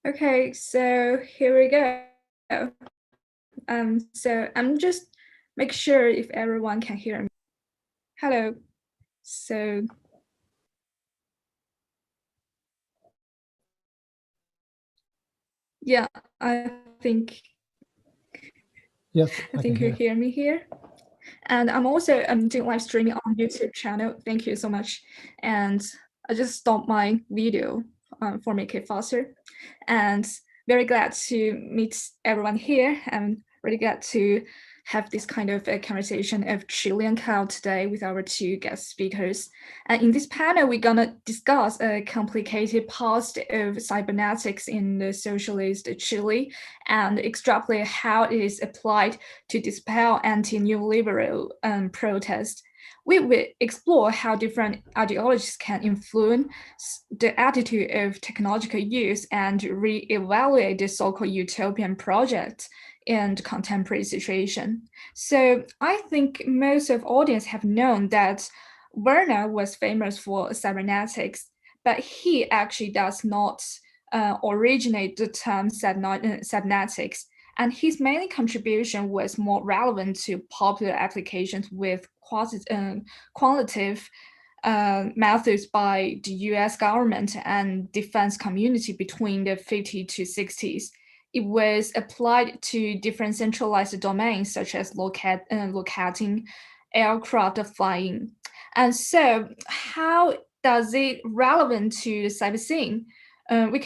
Okay, so here we go. So I'm just make sure if everyone can hear me. Hello. So yeah, I think Yes, I can you hear me here. And I'm also doing live streaming on YouTube channel. Thank you so much. And I just stopped my video for make it faster. And very glad to meet everyone here. I'm really glad to have this kind of a conversation of Chilean cloud today with our two guest speakers. And in this panel, we're gonna discuss a complicated past of cybernetics in the socialist Chile and extrapolate how it is applied to dispel anti-neoliberal protest. We will explore how different ideologies can influence the attitude of technological use and re-evaluate the so-called utopian project in the contemporary situation. So I think most of audience have known that Werner was famous for cybernetics, but he actually does not originate the term cybernetics, and his main contribution was more relevant to popular applications with quantitative methods by the US government and defense community between the 50s to 60s. It was applied to different centralized domains such as locating aircraft flying. And so how does it relevant to the Cybersyn? We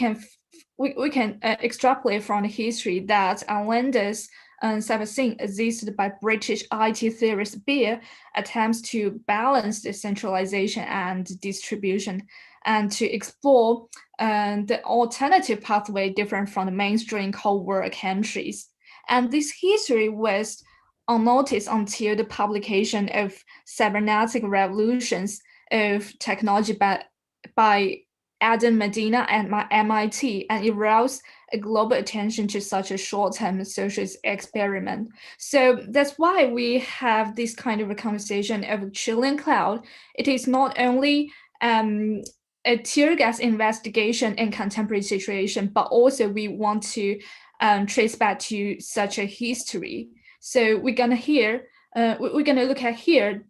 can extrapolate from the history that Allende's Cybersyn existed by British IT theorist Beer attempts to balance the centralization and distribution and to explore the alternative pathway different from the mainstream Cold War countries. And this history was unnoticed until the publication of Cybernetic Revolutions of Technology by Adam Medina at MIT, and it aroused a global attention to such a short-term socialist experiment. So that's why we have this kind of a conversation of Chilean cloud. It is not only a tear gas investigation in contemporary situation, but also we want to trace back to such a history. So we're gonna look at here.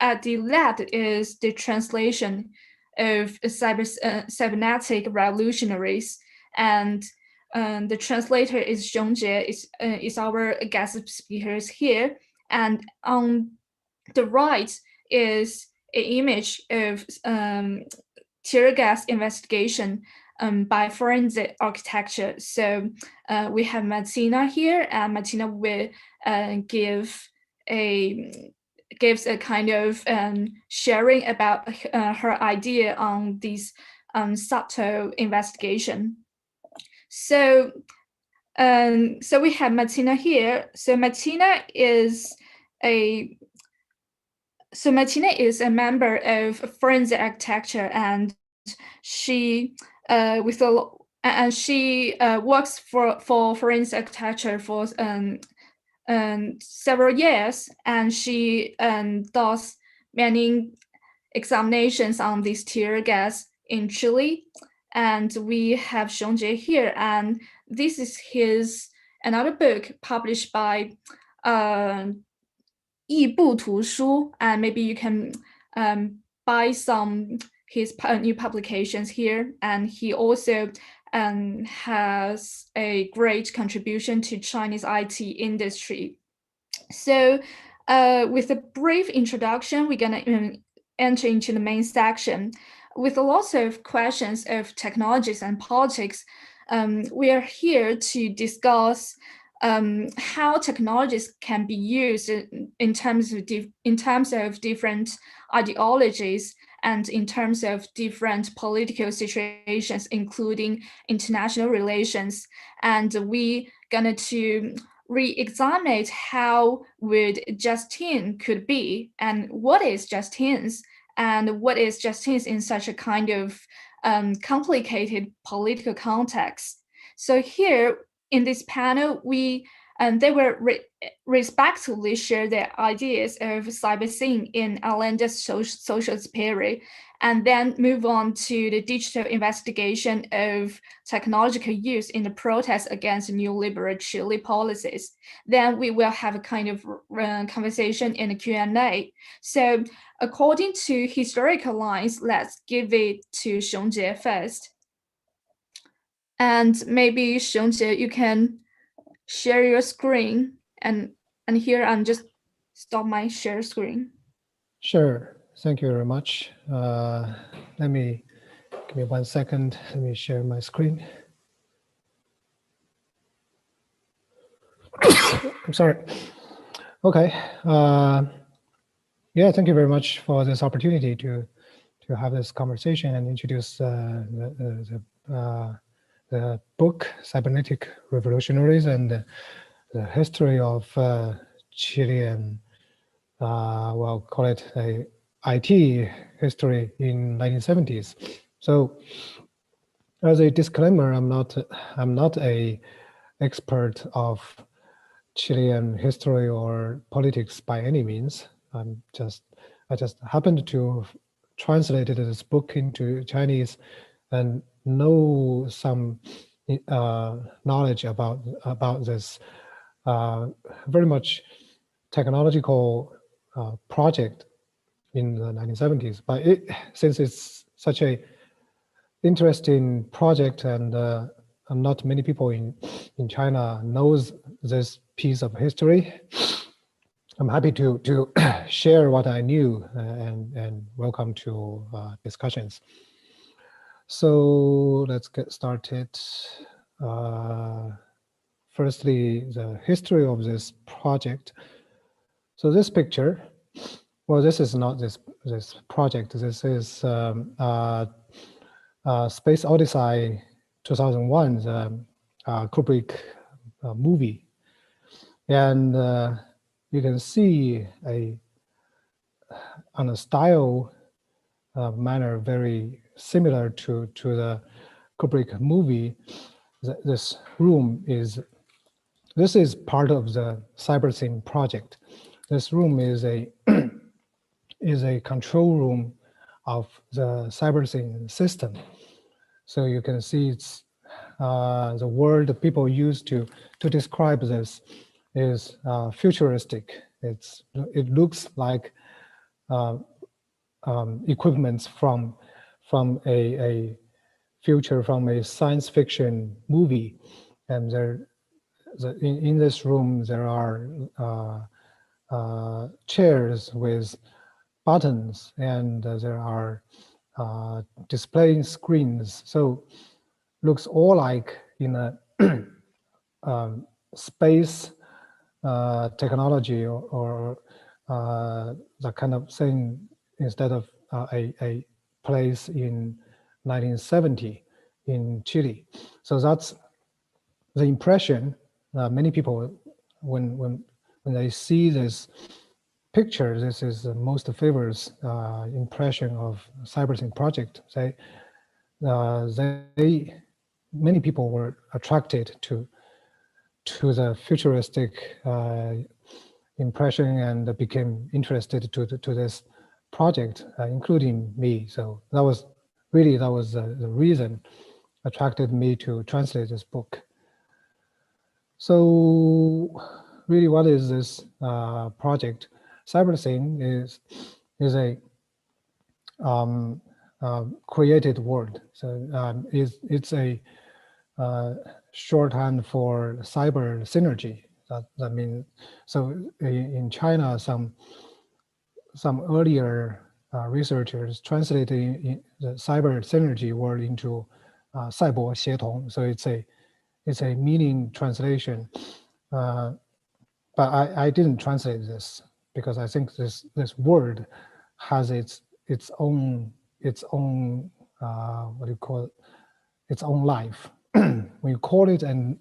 At the left is the translation of cybernetic revolutionaries, and the translator is Xiongjie, is our guest speakers here, and on the right is an image of tear gas investigation by forensic architecture. So we have Martina here, and Martina will gives a kind of sharing about her idea on this subtle investigation. So we have Martina here. So Martina is a member of forensic architecture, and she works for forensic architecture for several years, and she does many examinations on this tear gas in Chile. And we have Xiongjie here, and this is his another book published by 异步图书, and maybe you can buy some his new publications here. And he also has a great contribution to Chinese IT industry. So with a brief introduction, we're gonna enter into the main section. With lots of questions of technologies and politics, we are here to discuss how technologies can be used in terms of different ideologies and in terms of different political situations, including international relations. And we gonna to re-examine how would Justine could be, and what is Justine's, and what is Justine's in such a kind of complicated political context. So here in this panel, we And they will respectively share their ideas of Cybersyn in Allende's social spirit, and then move on to the digital investigation of technological use in the protest against neoliberal Chile policies. Then we will have a kind of conversation in the Q&A. So according to historical lines, let's give it to Xiongjie first. And maybe Xiongjie, you can share your screen, and here I'm just stop my share screen. Sure. Thank you very much. Give me 1 second. Let me share my screen. I'm sorry. Okay. Yeah, thank you very much for this opportunity to have this conversation and introduce the book Cybernetic Revolutionaries and the history of Chilean, well, call it a IT history in 1970s. So, as a disclaimer, I'm not a expert of Chilean history or politics by any means. I just happened to translate this book into Chinese and know some knowledge about this very much technological project in the 1970s. But since it's such a interesting project and not many people in China knows this piece of history, I'm happy to share what I knew and welcome to discussions. So let's get started. Firstly, the history of this project. So this picture, well, this is not this project. This is Space Odyssey 2001, the Kubrick movie. And you can see on a style manner very similar to the Kubrick movie. This is part of the Cybersyn project. This room is a control room of the Cybersyn system. So you can see it's the word people use to describe this is futuristic. It looks like equipments from a future, from a science fiction movie, and in this room there are chairs with buttons, and there are displaying screens. So looks all like in a space technology or that kind of thing, instead of a place in 1970 in Chile. So that's the impression many people, when they see this picture, this is the most favorite impression of Cybersyn project. Many people were attracted to the futuristic impression and became interested to this project, including me. So that was the reason attracted me to translate this book. So really, what is this project? Cybersyn is a created word. So it's a shorthand for cyber synergy. That means, so in China, some earlier researchers translated the cyber synergy word into 赛博协同. So it's a meaning translation. But I didn't translate this because I think this word has its own what do you call it? Its own life. When you call it, and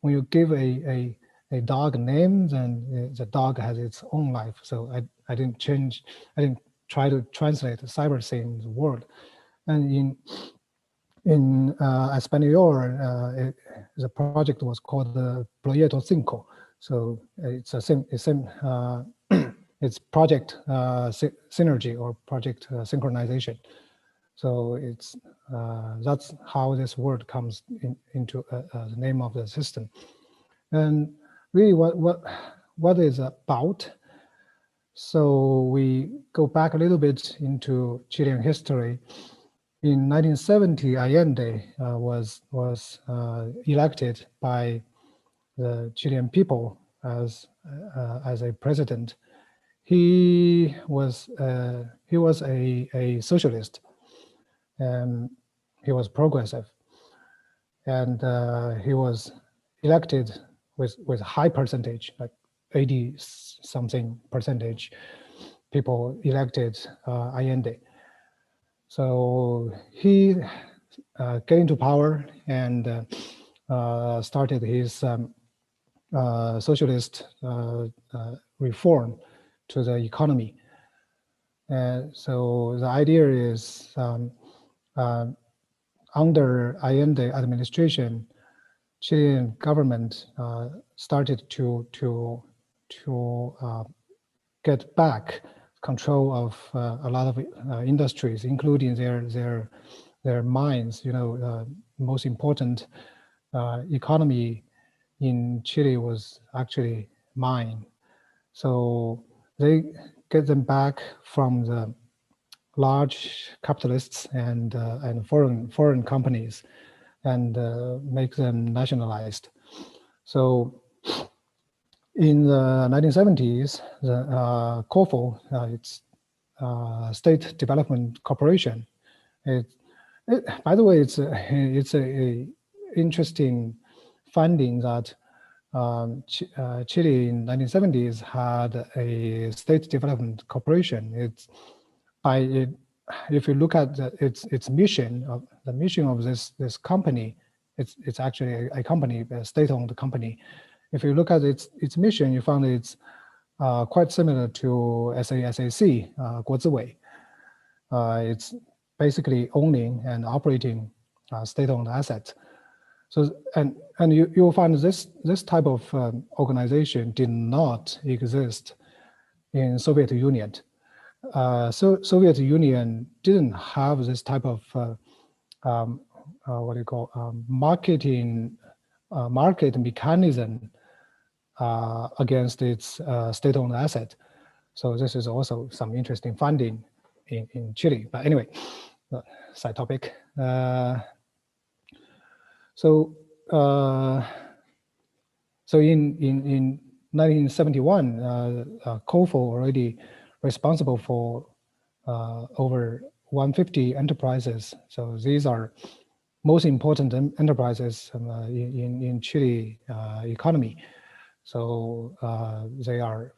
when you give a dog name, then the dog has its own life. So I didn't try to translate the Cybersyn's word. And in Espanol, the project was called the Proyecto 5. So it's it's project synergy or project synchronization. So it's that's how this word comes into the name of the system. And really, what is about? So we go back a little bit into Chilean history. In 1970, Allende was elected by the Chilean people as a president. He was a socialist, and he was progressive, and he was elected with high percentage, like 80 something percentage people elected Allende. So he came into power and started his socialist reform to the economy. So the idea is under Allende administration, Chilean government started to get back control of a lot of industries, including their mines. You know, most important economy in Chile was actually mine. So they get them back from the large capitalists and foreign companies, and make them nationalized. So in the 1970s, the COFO, it's State Development Corporation. By the way, it's a interesting finding that Chile in 1970s had a state development corporation. If you look at its mission, the mission of this company, it's actually a company, a state-owned company. If you look at its mission, you found it's quite similar to SASAC, 国资委. It's basically owning and operating state-owned assets. So and you'll find this type of organization did not exist in Soviet Union. So Soviet Union didn't have this type of what do you call market mechanism against its state-owned asset. So this is also some interesting finding in Chile. But anyway, side topic. So in 1971, COFO already responsible for over 150 enterprises. So these are most important enterprises in Chile economy. So they are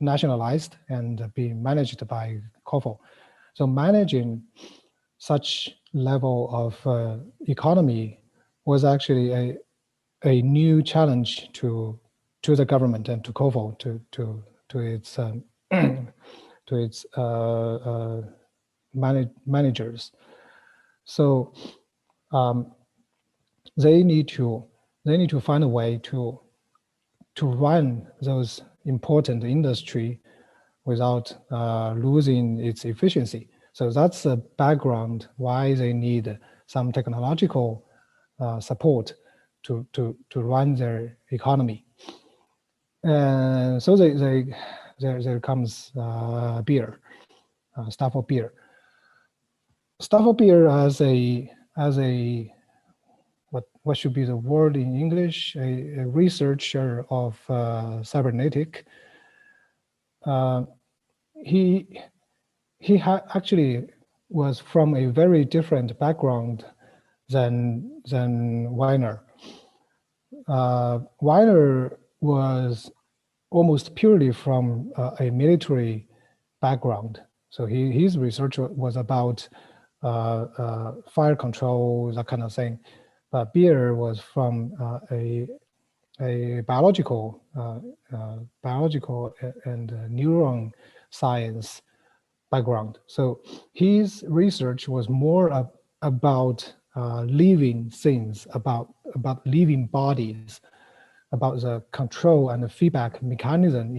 nationalized and being managed by COFO. So managing such level of economy was actually a new challenge to the government and to COFO, to its to its managers. So they need to find a way to run those important industry without losing its efficiency. So that's the background why they need some technological support to run their economy. And so there comes beer, Staffel beer. Staffel beer as a what should be the word in English? A researcher of cybernetic. He actually was from a very different background than Weiner. Weiner was almost purely from a military background. So his research was about fire control, that kind of thing. But Beer was from a biological and neuron science background. So his research was more about living things, about living bodies. about the control and the feedback mechanism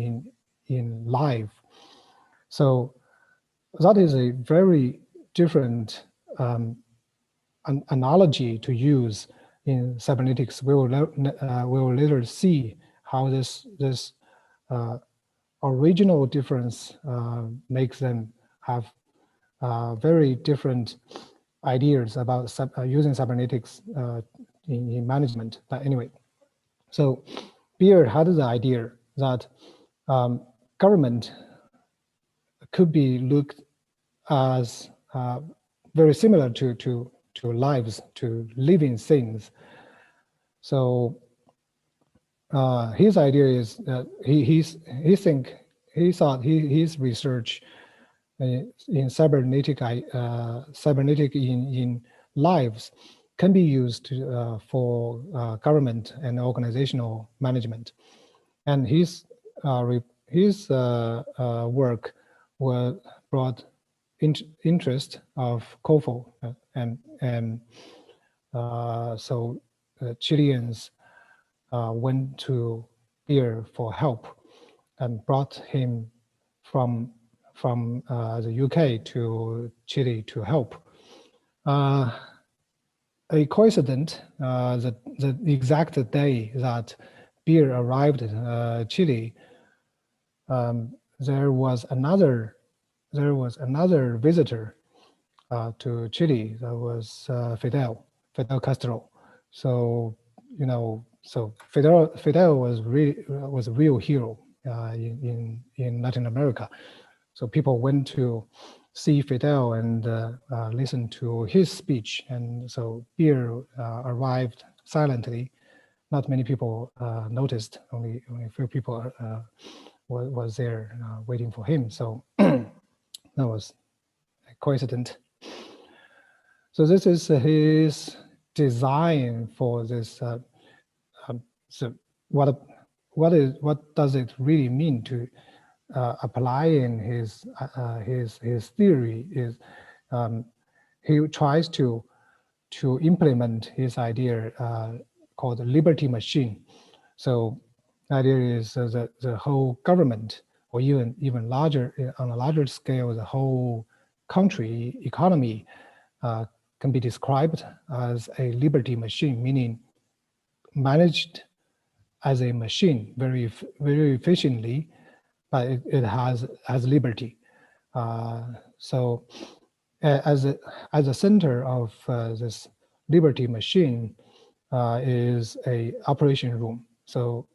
in live. So that is a very different analogy to use in cybernetics. We will later see how this original difference makes them have very different ideas about using cybernetics in management. But anyway, so Beer had the idea that government could be looked as very similar to lives, to living things. So his idea is that he thought his research in cybernetic in lives can be used for government and organizational management, and his work brought interest of COFO, and so Chileans went to Beer for help and brought him from the UK to Chile to help. A coincidence, the exact day that Beer arrived in Chile, there was another visitor to Chile. That was Fidel Castro. So so Fidel was a real hero in Latin America. So people went to see Fidel and listen to his speech, and so Beer arrived silently. Not many people noticed. Only a few people was there waiting for him. So that was a coincidence. So this is his design for this. So what does it really mean to applying his theory? Is he tries to implement his idea called the liberty machine. So the idea is that the whole government, or even larger, on a larger scale, the whole country economy can be described as a liberty machine, meaning managed as a machine very efficiently, but it has liberty. So as a center of this liberty machine is a operation room. So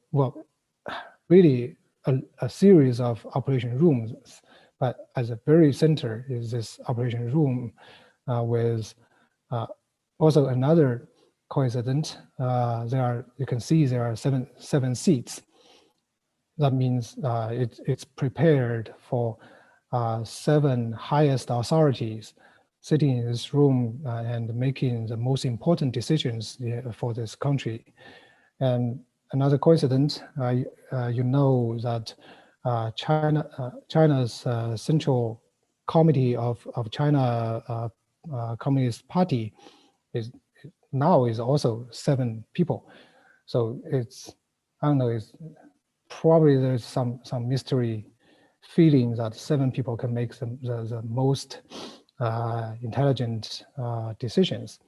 really a series of operation rooms, but as a very center is this operation room with also another coincidence. You can see there are seven seats. That means it's prepared for 7 highest authorities sitting in this room and making the most important decisions for this country. And another coincidence, that China's Central Committee of China Communist Party is also 7 people. So I don't know, it's probably there's some mystery feeling that 7 people can make the most intelligent decisions.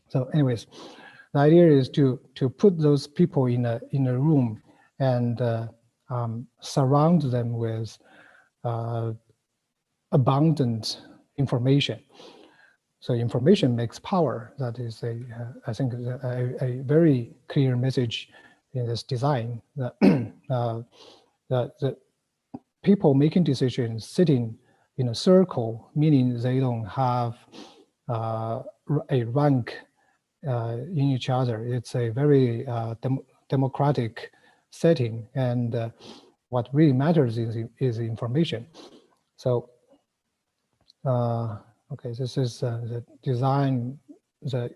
So anyways, the idea is to put those people in a room and surround them with abundant information. So information makes power. That is I think a very clear message in this design, that that people making decisions sitting in a circle, meaning they don't have a rank in each other. It's a very democratic setting, and what really matters is information. So okay, this is the design, the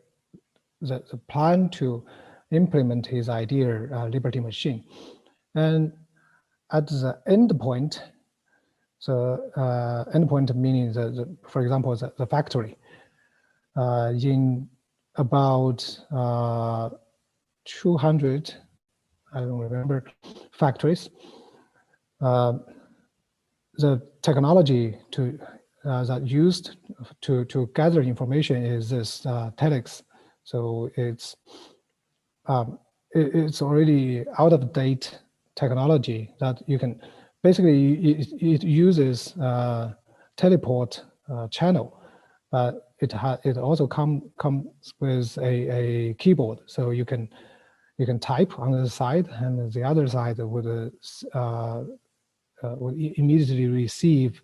plan to implement his idea, liberty machine. And at the end point, so end point meaning for example, the factory. In about 200 I don't remember, factories. The technology that used to gather information is this Telex. So it's already out of date technology that you can basically it uses teleport channel, but it also comes with a keyboard, so you can type on the side, and the other side would immediately receive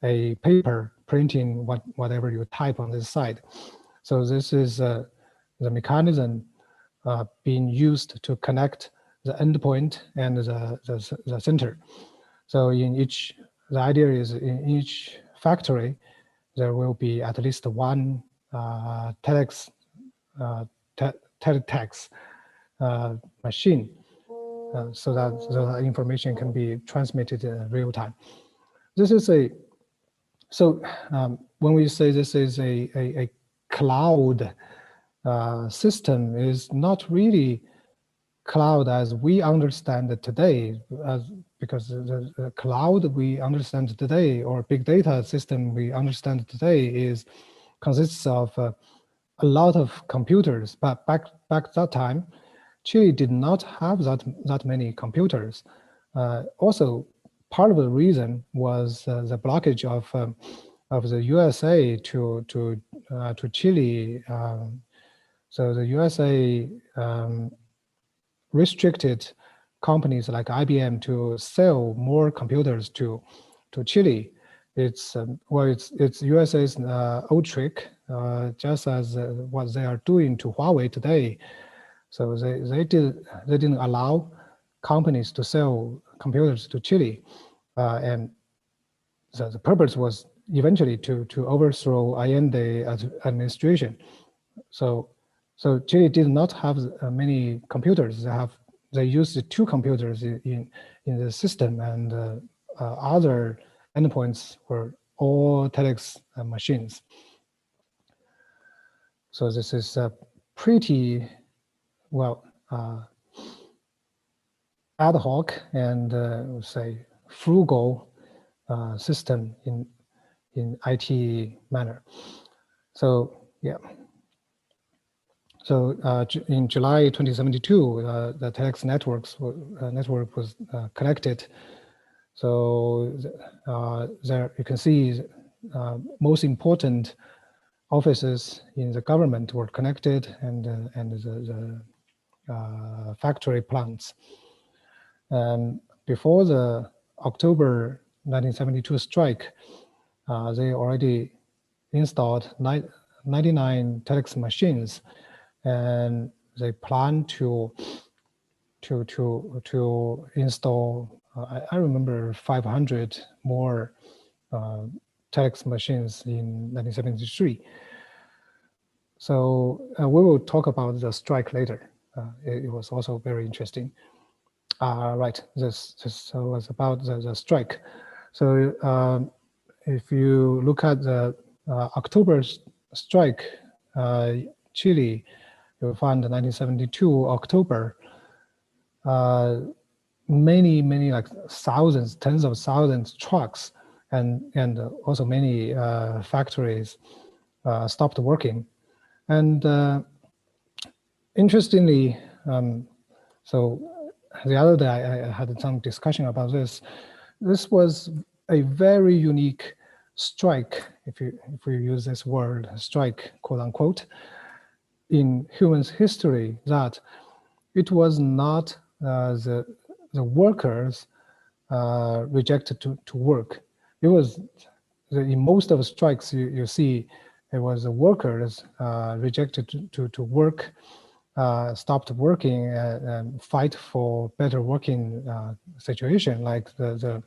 a paper printing whatever you type on this side. So this is the mechanism being used to connect the endpoint and the center. So the idea is in each factory, there will be at least one Telex machine, so that the information can be transmitted in real time. This is when we say this is a cloud system, is not really cloud as we understand it today, because the cloud we understand today, or big data system we understand today, consists of a lot of computers. But back that time, Chile did not have that many computers. Also, part of the reason was the blockage of the USA to Chile. So the USA restricted companies like IBM to sell more computers to Chile. It's USA's old trick, just as what they are doing to Huawei today. So they didn't allow companies to sell computers to Chile, and so the purpose was eventually to overthrow Allende administration. So Chile did not have many computers. They used 2 computers in the system, and other endpoints were all Telex machines. So this is a pretty well ad hoc and say frugal system in IT manner. So yeah. So in July 2072, the Telex network was connected. So there you can see most important offices in the government were connected, and the factory plants. And before the October 1972 strike, they already installed 99 Telex machines, and they plan to install. I remember 500 more Telex machines in 1973. So we will talk about the strike later. It was also very interesting. Right, this was about the strike. So if you look at the October strike, Chile, you'll find 1972 October, many like thousands, tens of thousands trucks, and also many factories stopped working. And interestingly, so the other day I had some discussion about this. This was a very unique strike, if we use this word, strike, quote unquote, in human history, that it was not the workers rejected to work. It was in most of the strikes you see, it was the workers rejected to work, stopped working, and fight for better working situation, like the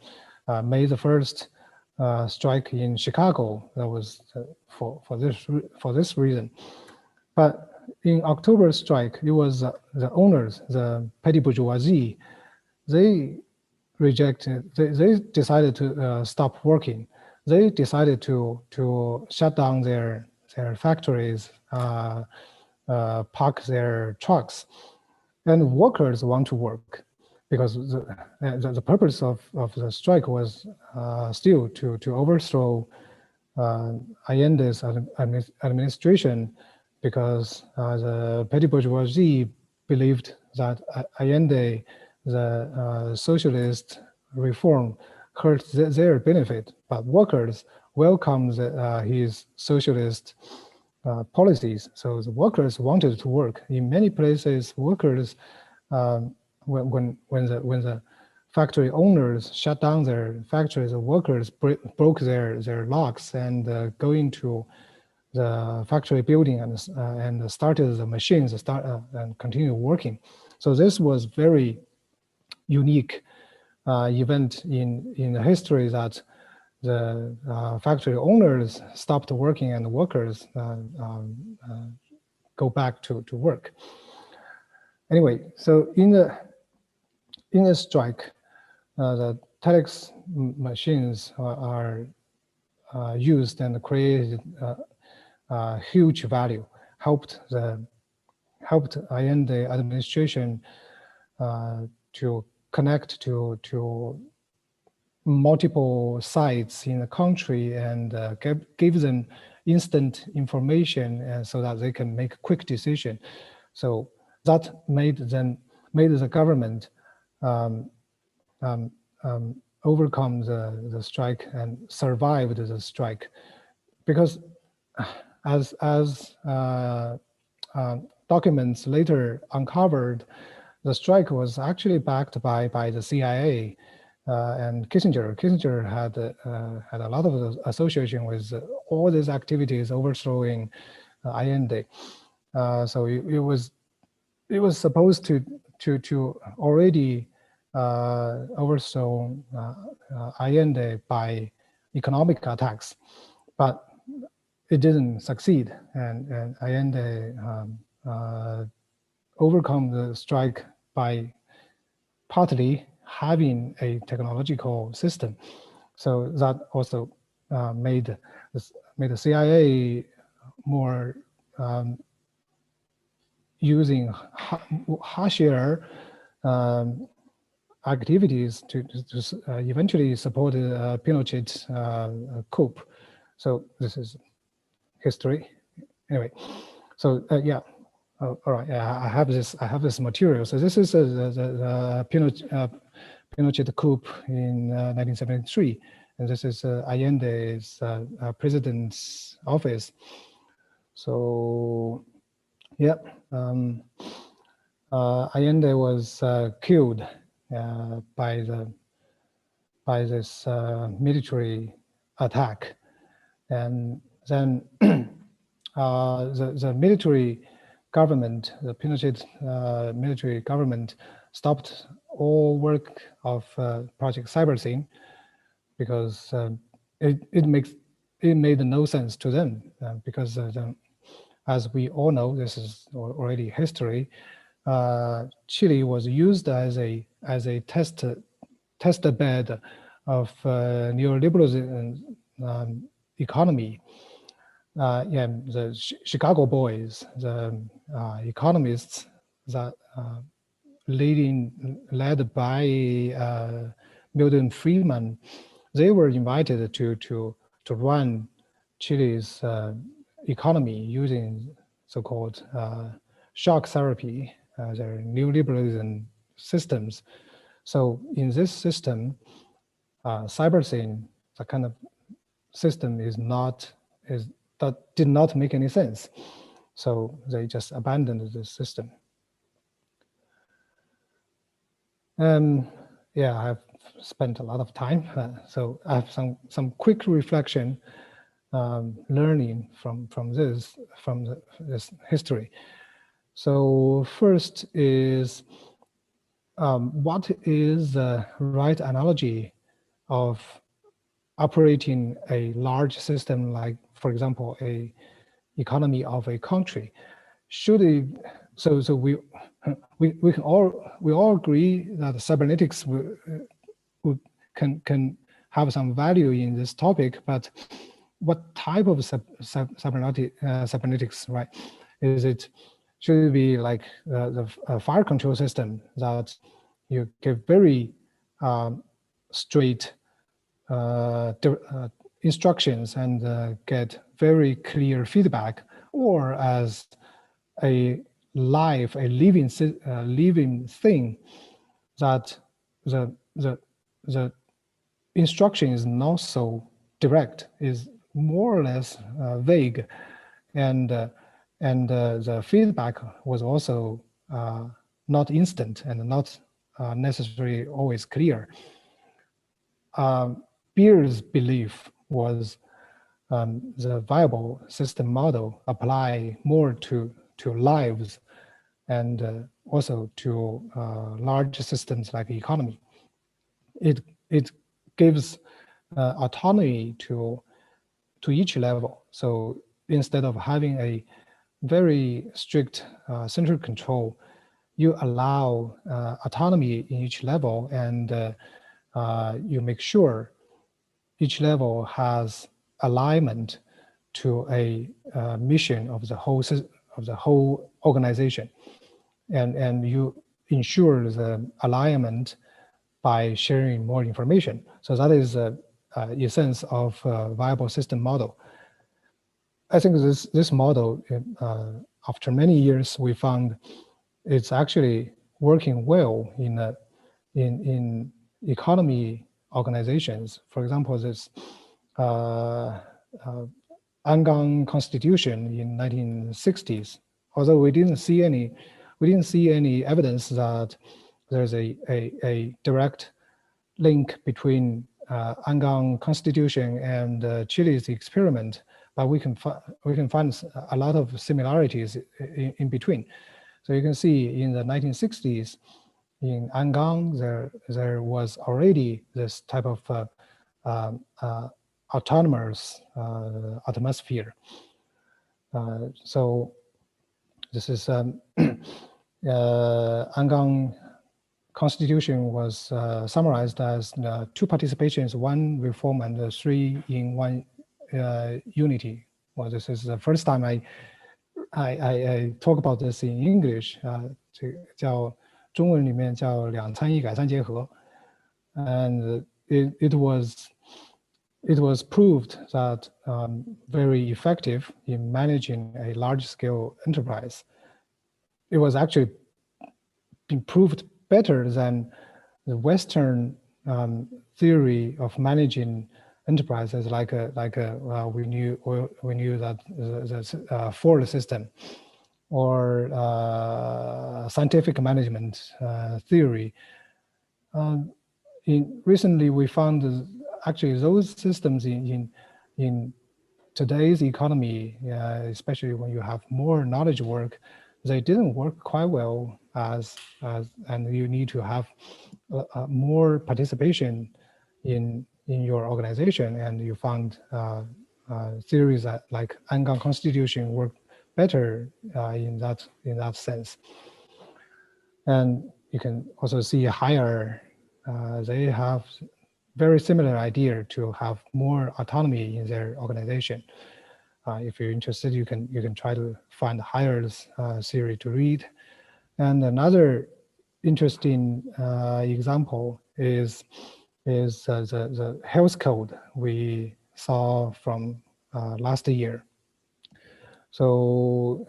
May the 1st strike in Chicago. That was for this reason. But in October strike, it was the owners, the petty bourgeoisie, they rejected. They decided to stop working. They decided to shut down their factories, park their trucks. and workers want to work, because the purpose of the strike was still to overthrow Allende's administration, because the petty bourgeoisie believed that Allende, the socialist reform, hurt their benefit, but workers welcomed his socialist policies. So the workers wanted to work. In many places, workers, when the factory owners shut down their factories, the workers broke their locks and go into the factory building and started the machines and continue working. So this was very unique event in the history, that the factory owners stopped working and the workers go back to work. Anyway, so in the strike, the Telex machines are used and created huge value, helped Allende administration to connect to multiple sites in the country and give them instant information so that they can make a quick decision. So that made the government overcome the strike and survived the strike, because as documents later uncovered, the strike was actually backed by the CIA and Kissinger. Kissinger had a lot of association with all these activities overthrowing Allende. So it was supposed to already overthrow Allende by economic attacks, but it didn't succeed, and Allende overcome the strike by partly having a technological system. So that also made the CIA more using harsher activities to eventually support Pinochet's coup. So this is history. Anyway, so yeah. Oh, all right. I have this material. So this is the Pinochet coup in 1973, and this is Allende's president's office. So, yeah, Allende was killed by this military attack, and then the military government, the Pinochet military government, stopped all work of Project Cybersyn, because it made no sense to them, because as we all know, this is already history. Chile was used as a test bed of neoliberalism economy. Yeah, the Chicago boys, the economists that led by Milton Friedman, they were invited to run Chile's economy using so-called shock therapy, their neoliberalism systems. So in this system, Cybersyn, the kind of system that did not make any sense. So they just abandoned the system. Yeah, I've spent a lot of time. So I have some quick reflection, learning from this history. So first is, what is the right analogy of operating a large system, like, for example, a economy of a country? Should it, so we can all agree that cybernetics can have some value in this topic, but what type of cybernetics, right? should be like the fire control system that you give very straight instructions and get very clear feedback, or as a living thing that the instruction is not so direct, is more or less vague, and the feedback was also not instant and not necessarily always clear. Beer's belief was the viable system model apply more to lives and also to large systems like economy. It gives autonomy to each level. So instead of having a very strict central control, you allow autonomy in each level, and you make sure each level has alignment to a mission of the whole organization, and you ensure the alignment by sharing more information. So that is the essence of viable system model. I think this model, after many years, we found it's actually working well in economy organizations. For example, this Angang Constitution in 1960s. Although we didn't see any evidence that there's a direct link between Angang Constitution and Chile's experiment, but we can find a lot of similarities in between. So you can see in the 1960s, in Angang, there was already this type of autonomous atmosphere. So this is Angang Constitution was summarized as 2 participations, 1 reform, and 3 in 1 unity. Well, this is the first time I talk about this in English. 这个叫中文里面叫2参1改3结合, and it was proved that very effective in managing a large-scale enterprise. It was actually been proved better than the Western theory of managing enterprises, like we knew that the Ford system, or scientific management theory. Recently, we found actually those systems in today's economy, especially when you have more knowledge work, they didn't work quite well and you need to have more participation in your organization, and you found theories that like Angang Constitution work better in that sense. And you can also see higher, they have very similar idea to have more autonomy in their organization. If you're interested, you can try to find Heyer's theory to read. And another interesting example is the health code we saw from last year. So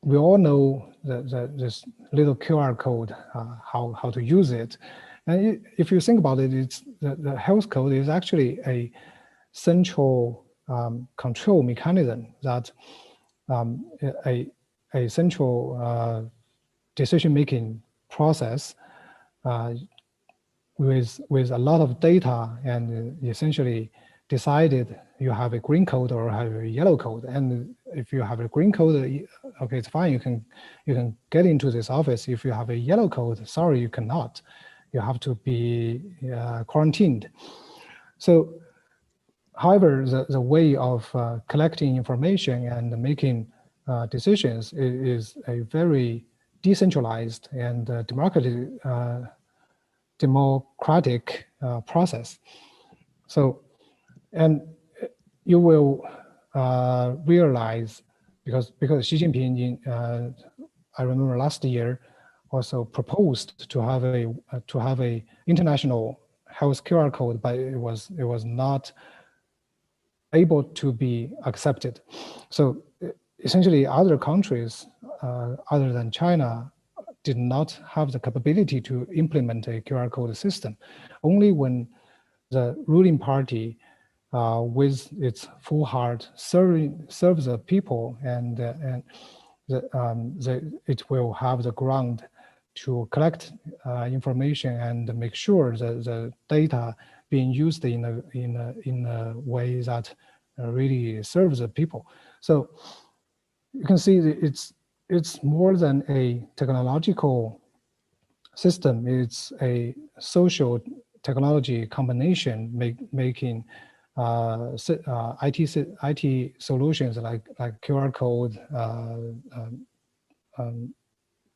we all know this little QR code, how to use it. And if you think about it, it's the health code is actually a central control mechanism that a central decision-making process with a lot of data, and essentially decided you have a green code or have a yellow code. And if you have a green code, okay, it's fine. You can get into this office. If you have a yellow code, sorry, you cannot. You have to be quarantined. So, however, the way of collecting information and making decisions is a very decentralized and democratic process. So, and you will realize because Xi Jinping, I remember last year, also proposed to have a international health QR code, but it was not able to be accepted. So essentially, other countries other than China did not have the capability to implement a QR code system. Only when the ruling party, with its full heart, serves the people, and it will have the ground to collect information and make sure that the data being used in a way that really serves the people. So you can see that it's more than a technological system. It's a social technology combination, making IT solutions like QR code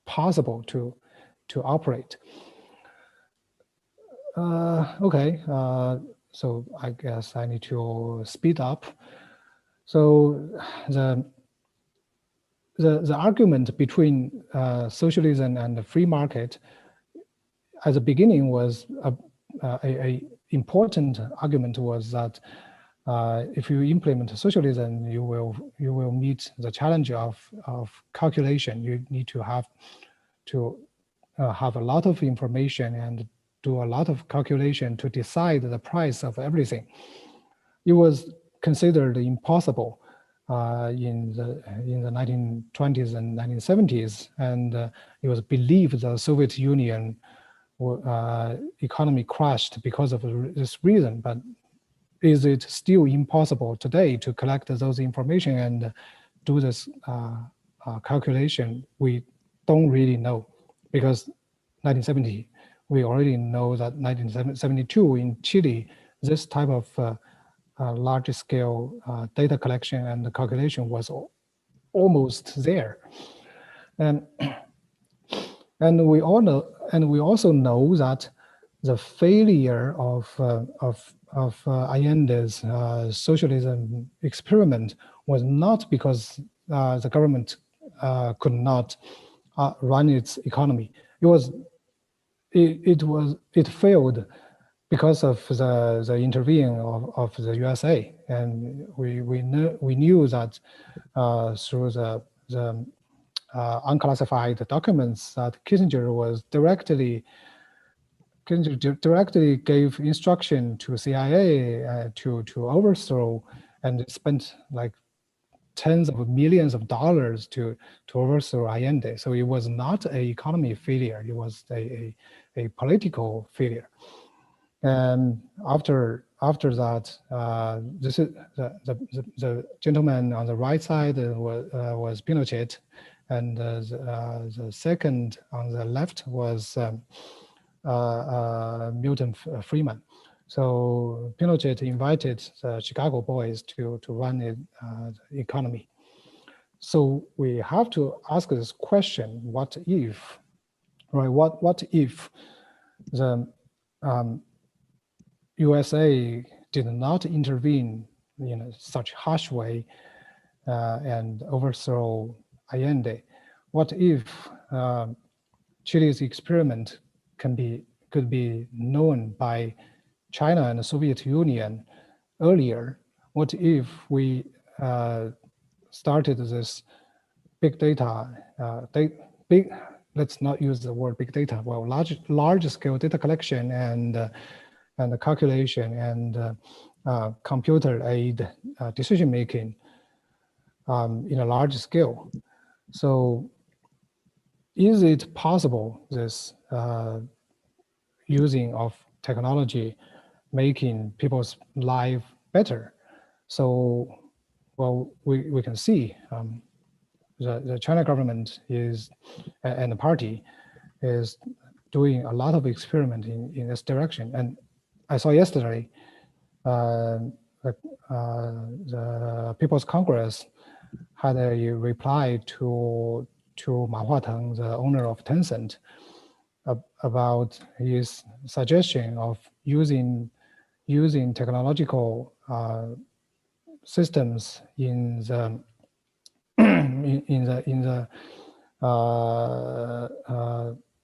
possible to operate. Okay, so I guess I need to speed up. So the argument between socialism and the free market at the beginning was a important argument was that if you implement socialism, you will meet the challenge of calculation. You need to have a lot of information and do a lot of calculation to decide the price of everything. It was considered impossible in the 1920s and 1970s, and it was believed the Soviet Union economy crashed because of this reason. But is it still impossible today to collect those information and do this calculation? We don't really know, because 1970, we already know that 1972 in Chile, this type of large scale data collection and calculation was almost there. And we all know, and we also know that the failure of Allende's socialism experiment was not because the government could not run its economy. It failed because of the intervening of the USA, and we knew that through the unclassified documents that Kissinger directly gave instruction to CIA to overthrow, and spent like tens of millions of dollars to overthrow Allende. So it was not an economy failure; it was a political failure. And after that, this is the gentleman on the right side was Pinochet, and the second on the left was Milton Friedman. So Pinochet invited the Chicago boys to run the economy. So we have to ask this question: what if, right? What if the USA did not intervene in such harsh way and overthrow Allende? What if Chile's experiment could be known by China and the Soviet Union earlier? What if we started this big data, let's not use the word big data, well, large scale data collection and calculation and computer aid decision making in a large scale. So is it possible this using of technology making people's life better? So, well, we can see the China government is, and the party is doing a lot of experiment in this direction. And I saw yesterday the People's Congress had a reply to Ma Huateng, the owner of Tencent, about his suggestion of using technological systems in the in the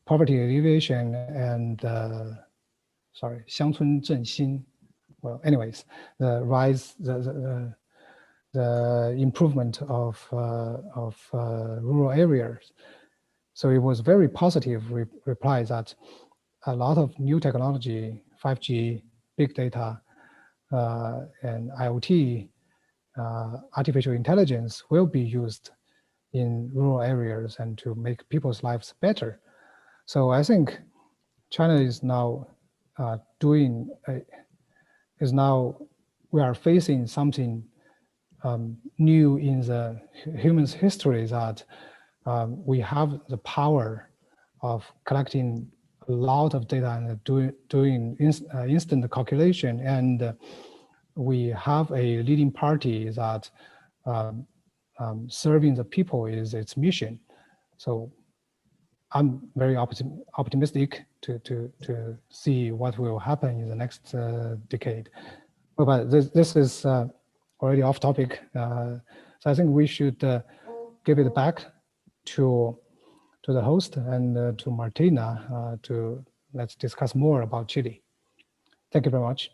poverty alleviation and sorry, 乡村振兴. Well, anyways, the rise, the improvement of rural areas. So it was very positive reply that a lot of new technology, 5G, big data, and IoT, artificial intelligence will be used in rural areas and to make people's lives better. So I think China is now we are facing something new in the human's history, that we have the power of collecting a lot of data and doing instant calculation, and we have a leading party that serving the people is its mission. So I'm very optimistic to see what will happen in the next decade. But this is already off topic. So I think we should give it back to the host and to Martina let's discuss more about Chile. Thank you very much.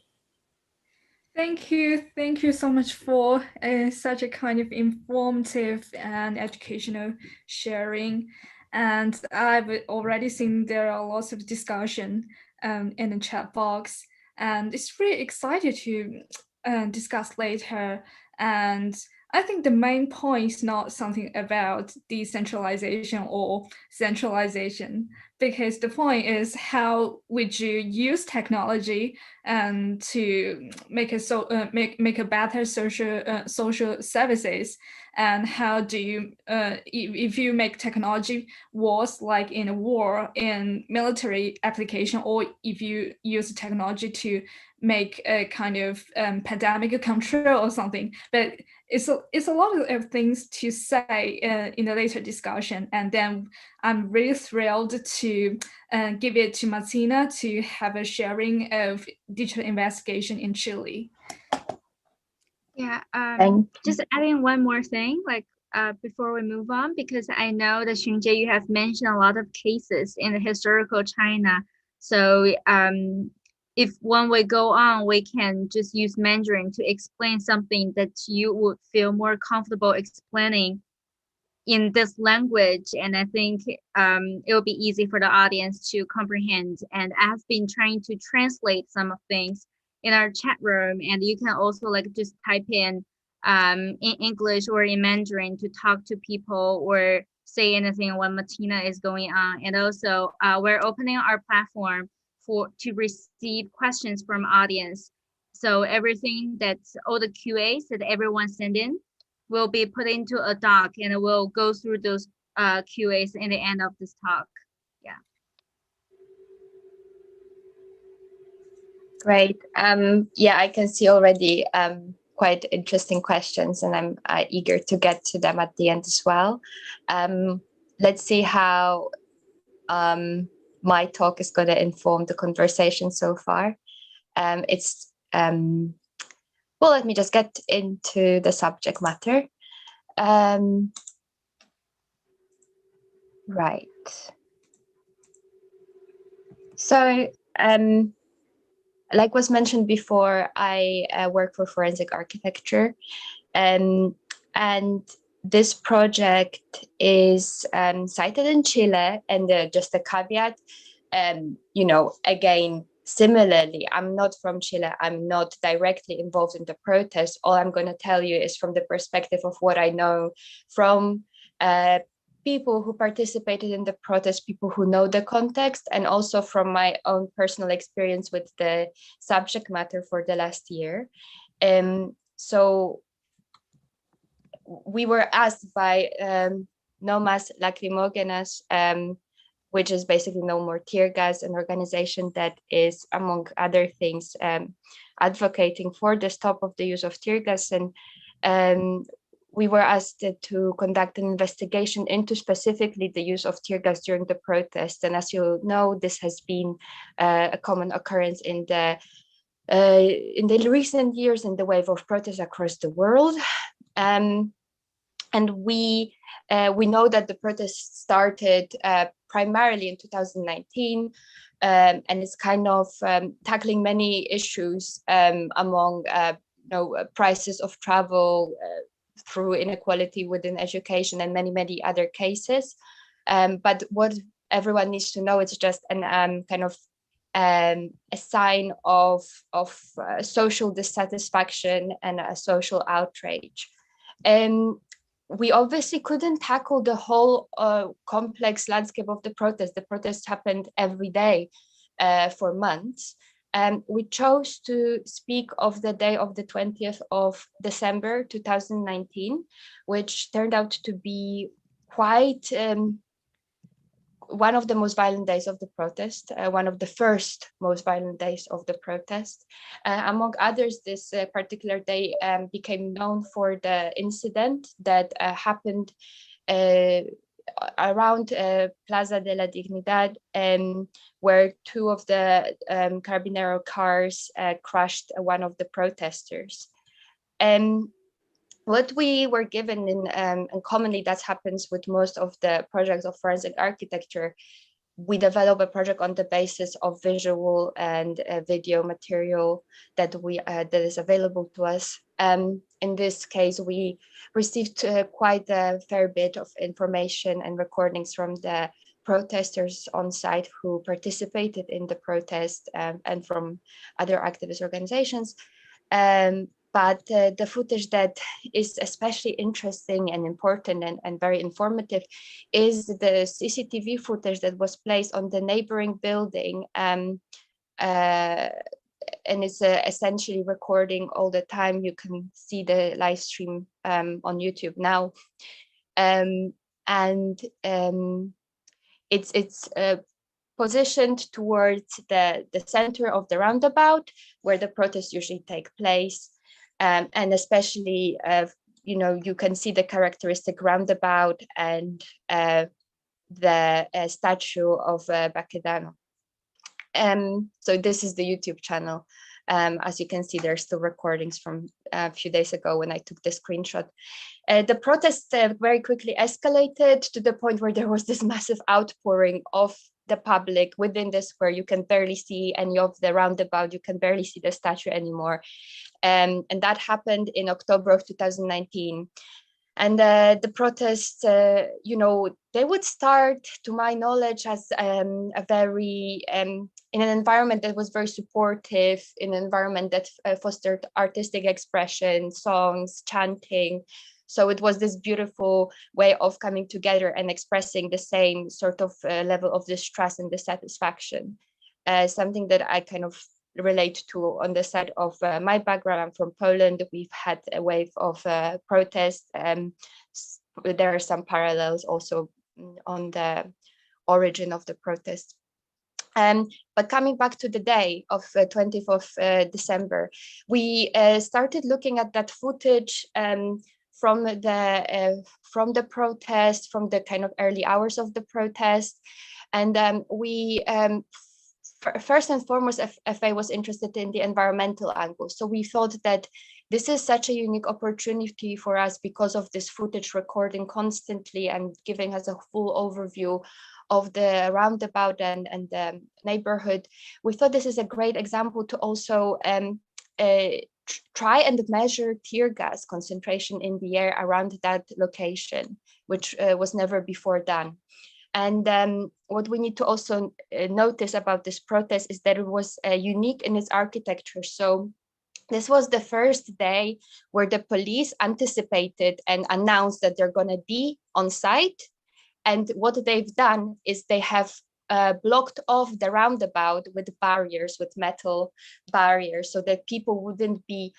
Thank you so much for such a kind of informative and educational sharing. And I've already seen there are lots of discussion in the chat box, and it's really excited to discuss later. And I think the main point is not something about decentralization or centralization, because the point is how would you use technology to make a better social services, and how do you if you make technology worse, like in a war, in military application, or if you use technology to make a kind of pandemic control or something. But it's a lot of things to say in the later discussion, and then I'm really thrilled to give it to Martina to have a sharing of digital investigation in Chile. Yeah, just adding one more thing, like before we move on, because I know that Xunjie, you have mentioned a lot of cases in the historical China. So if when we go on, we can just use Mandarin to explain something that you would feel more comfortable explaining in this language. And I think it will be easy for the audience to comprehend. And I have been trying to translate some of things in our chat room, and you can also like just type in English or in Mandarin to talk to people or say anything when Martina is going on. And also we're opening our platform to receive questions from audience. So everything that's all the QAs that everyone send in will be put into a doc, and we'll go through those QAs in the end of this talk. Yeah. Great. Yeah, I can see already quite interesting questions, and I'm eager to get to them at the end as well. Let's see how my talk is going to inform the conversation so far. Well, let me just get into the subject matter. Right. So, like was mentioned before, I work for forensic architecture, and this project is cited in Chile. And just a caveat, you know, again, similarly, I'm not from Chile. I'm not directly involved in the protest. All I'm going to tell you is from the perspective of what I know from people who participated in the protest, people who know the context, and also from my own personal experience with the subject matter for the last year. So we were asked by No Más Lacrimógenas, which is basically No More Tear Gas, an organization that is, among other things, advocating for the stop of the use of tear gas. And we were asked to conduct an investigation into specifically the use of tear gas during the protest. And as you know, this has been a common occurrence in the recent years in the wave of protests across the world. And we We know that the protest started primarily in 2019, and it's kind of tackling many issues among prices of travel, through inequality within education, and many other cases. But what everyone needs to know, it's just an kind of a sign of social dissatisfaction and a social outrage. We obviously couldn't tackle the whole complex landscape of the protest. The protest happened every day for months. We chose to speak of the day of the 20th of December 2019, which turned out to be quite one of the most violent days of the protest, one of the first most violent days of the protest. Among others, this particular day became known for the incident that happened around Plaza de la Dignidad, where two of the Carabinero cars crushed one of the protesters. What we were given in, and commonly that happens with most of the projects of forensic architecture, we develop a project on the basis of visual and video material that is available to us. In this case, we received quite a fair bit of information and recordings from the protesters on site who participated in the protest, and from other activist organizations. But the footage that is especially interesting and important and very informative is the CCTV footage that was placed on the neighboring building. And it's essentially recording all the time. You can see the live stream on YouTube now. It's positioned towards the center of the roundabout, where the protests usually take place. And especially, you can see the characteristic roundabout and the statue of Baquedano. So this is the YouTube channel. As you can see, there's still recordings from a few days ago when I took the screenshot. The protest very quickly escalated to the point where there was this massive outpouring of the public within the square. You can barely see any of the roundabout. You can barely see the statue anymore. And that happened in October of 2019. And the protests, they would start, to my knowledge, as a very, in an environment that was very supportive, in an environment that fostered artistic expression, songs, chanting. So it was this beautiful way of coming together and expressing the same sort of level of distress and dissatisfaction. Something that I kind of relate to on the side of my background. I'm from Poland. We've had a wave of protests. There are some parallels also on the origin of the protest. But coming back to the day of 20th of December, we started looking at that footage from the protest, from the kind of early hours of the protest. And we first and foremost, FA was interested in the environmental angle. So we thought that this is such a unique opportunity for us because of this footage recording constantly and giving us a full overview of the roundabout and the neighborhood. We thought this is a great example to also try and measure tear gas concentration in the air around that location, which was never before done. And what we need to also notice about this protest is that it was unique in its architecture. So this was the first day where the police anticipated and announced that they're going to be on site. And what they've done is they have blocked off the roundabout with barriers, with metal barriers, so that people wouldn't be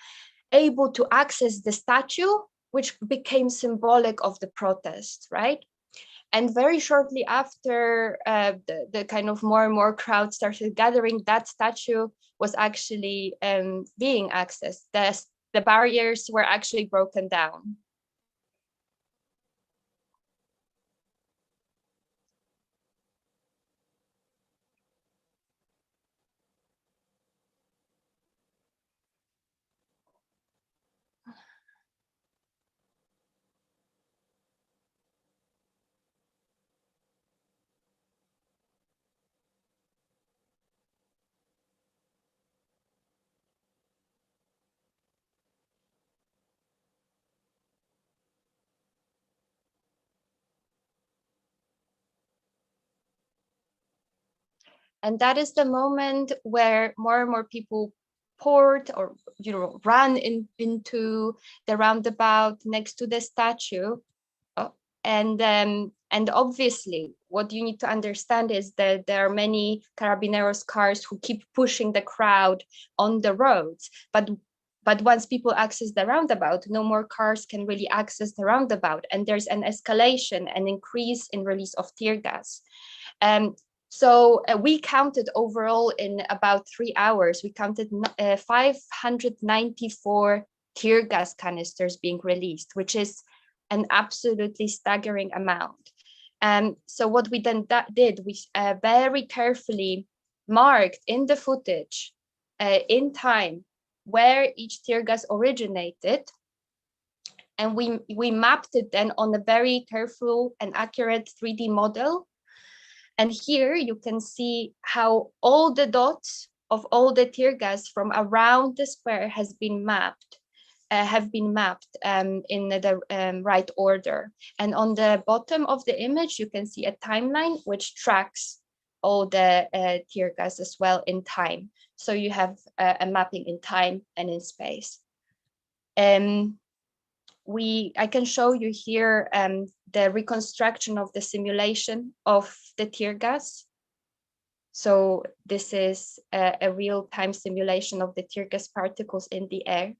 able to access the statue, which became symbolic of the protest, right? And very shortly after the kind of more and more crowd started gathering, that statue was actually being accessed. The barriers were actually broken down. And that is the moment where more and more people poured or ran into the roundabout next to the statue. And obviously, what you need to understand is that there are many Carabineros cars who keep pushing the crowd on the roads. But once people access the roundabout, no more cars can really access the roundabout. And there's an escalation, an increase in release of tear gas. So we counted overall in about 3 hours, we counted 594 tear gas canisters being released, which is an absolutely staggering amount. So what we then did, we very carefully marked in the footage in time where each tear gas originated. And we mapped it then on a very careful and accurate 3D model. And here you can see how all the dots of all the tear gas from around the square have been mapped in the right order. And on the bottom of the image, you can see a timeline which tracks all the tear gas as well in time. So you have a mapping in time and in space. I can show you here the reconstruction of the simulation of the tear gas. So this is a real-time simulation of the tear gas particles in the air.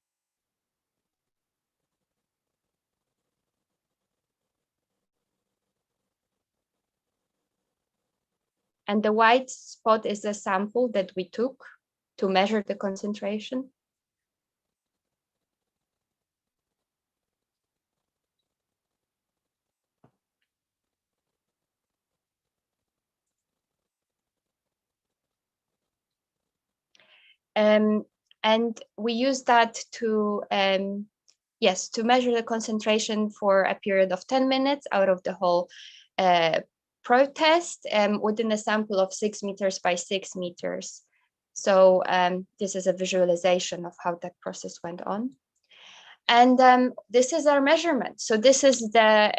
And the white spot is a sample that we took to measure the concentration. And we use that to measure the concentration for a period of 10 minutes out of the whole protest within a sample of 6 meters by 6 meters. So this is a visualization of how that process went on. And this is our measurement. So this is the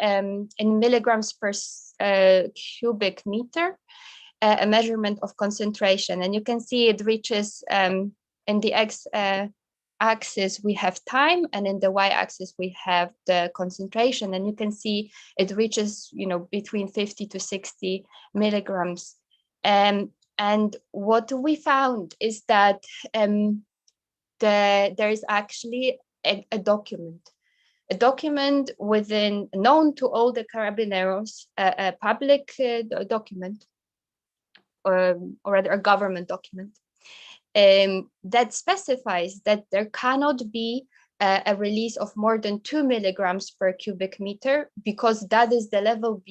in milligrams per cubic meter, a measurement of concentration. And you can see it reaches in the x-axis we have time, and in the y-axis we have the concentration. And you can see it reaches, between 50 to 60 milligrams. And what we found is that there is actually a document known to all the Carabineros, a public document, or rather a government document, that specifies that there cannot be a release of more than 2 milligrams per cubic meter, because that is the level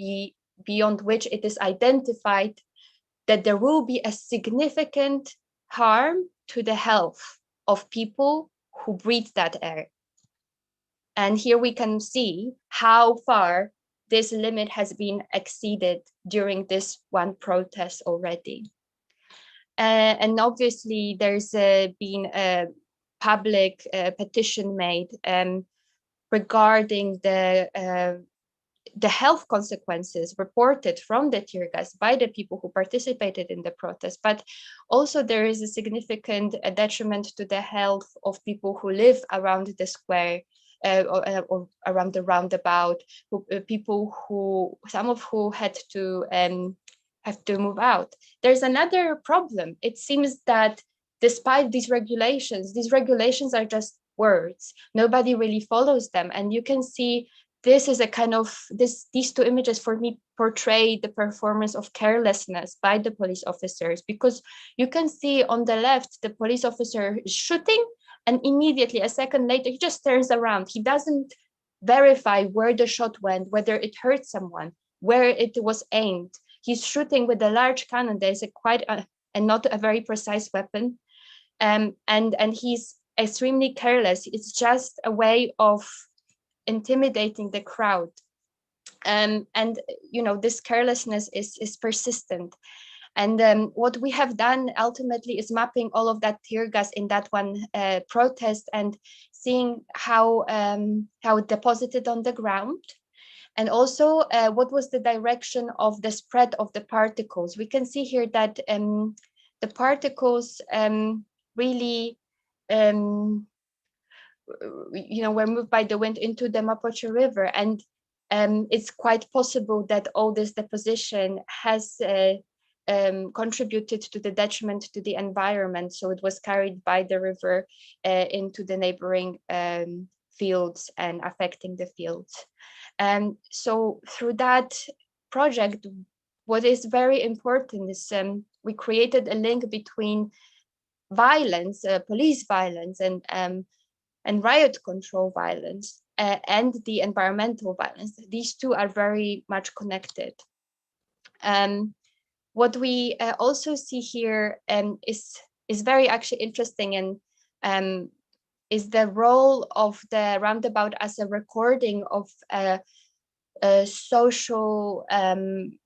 beyond which it is identified that there will be a significant harm to the health of people who breathe that air. And here we can see how far this limit has been exceeded during this one protest already. And obviously there's been a public petition made regarding the health consequences reported from the tear gas by the people who participated in the protest. But also there is a significant detriment to the health of people who live around the square, or around the roundabout, some of who had to have to move out. There's another problem. It seems that despite these regulations are just words. Nobody really follows them. And you can see this is a kind of, these two images for me portray the performance of carelessness by the police officers, because you can see on the left, the police officer is shooting, and immediately a second later, he just turns around. He doesn't verify where the shot went, whether it hurt someone, where it was aimed. He's shooting with a large cannon. There's and not a very precise weapon. And he's extremely careless. It's just a way of intimidating the crowd. And this carelessness is persistent. And what we have done ultimately is mapping all of that tear gas in that one protest and seeing how it deposited on the ground. And also, what was the direction of the spread of the particles? We can see here that the particles really, were moved by the wind into the Mapocho River, and it's quite possible that all this deposition has contributed to the detriment to the environment. So it was carried by the river into the neighboring fields and affecting the fields. So through that project, what is very important is we created a link between violence, police violence, and riot control violence and the environmental violence. These two are very much connected. What we also see here is very actually interesting, and is the role of the Roundabout as a recording of a social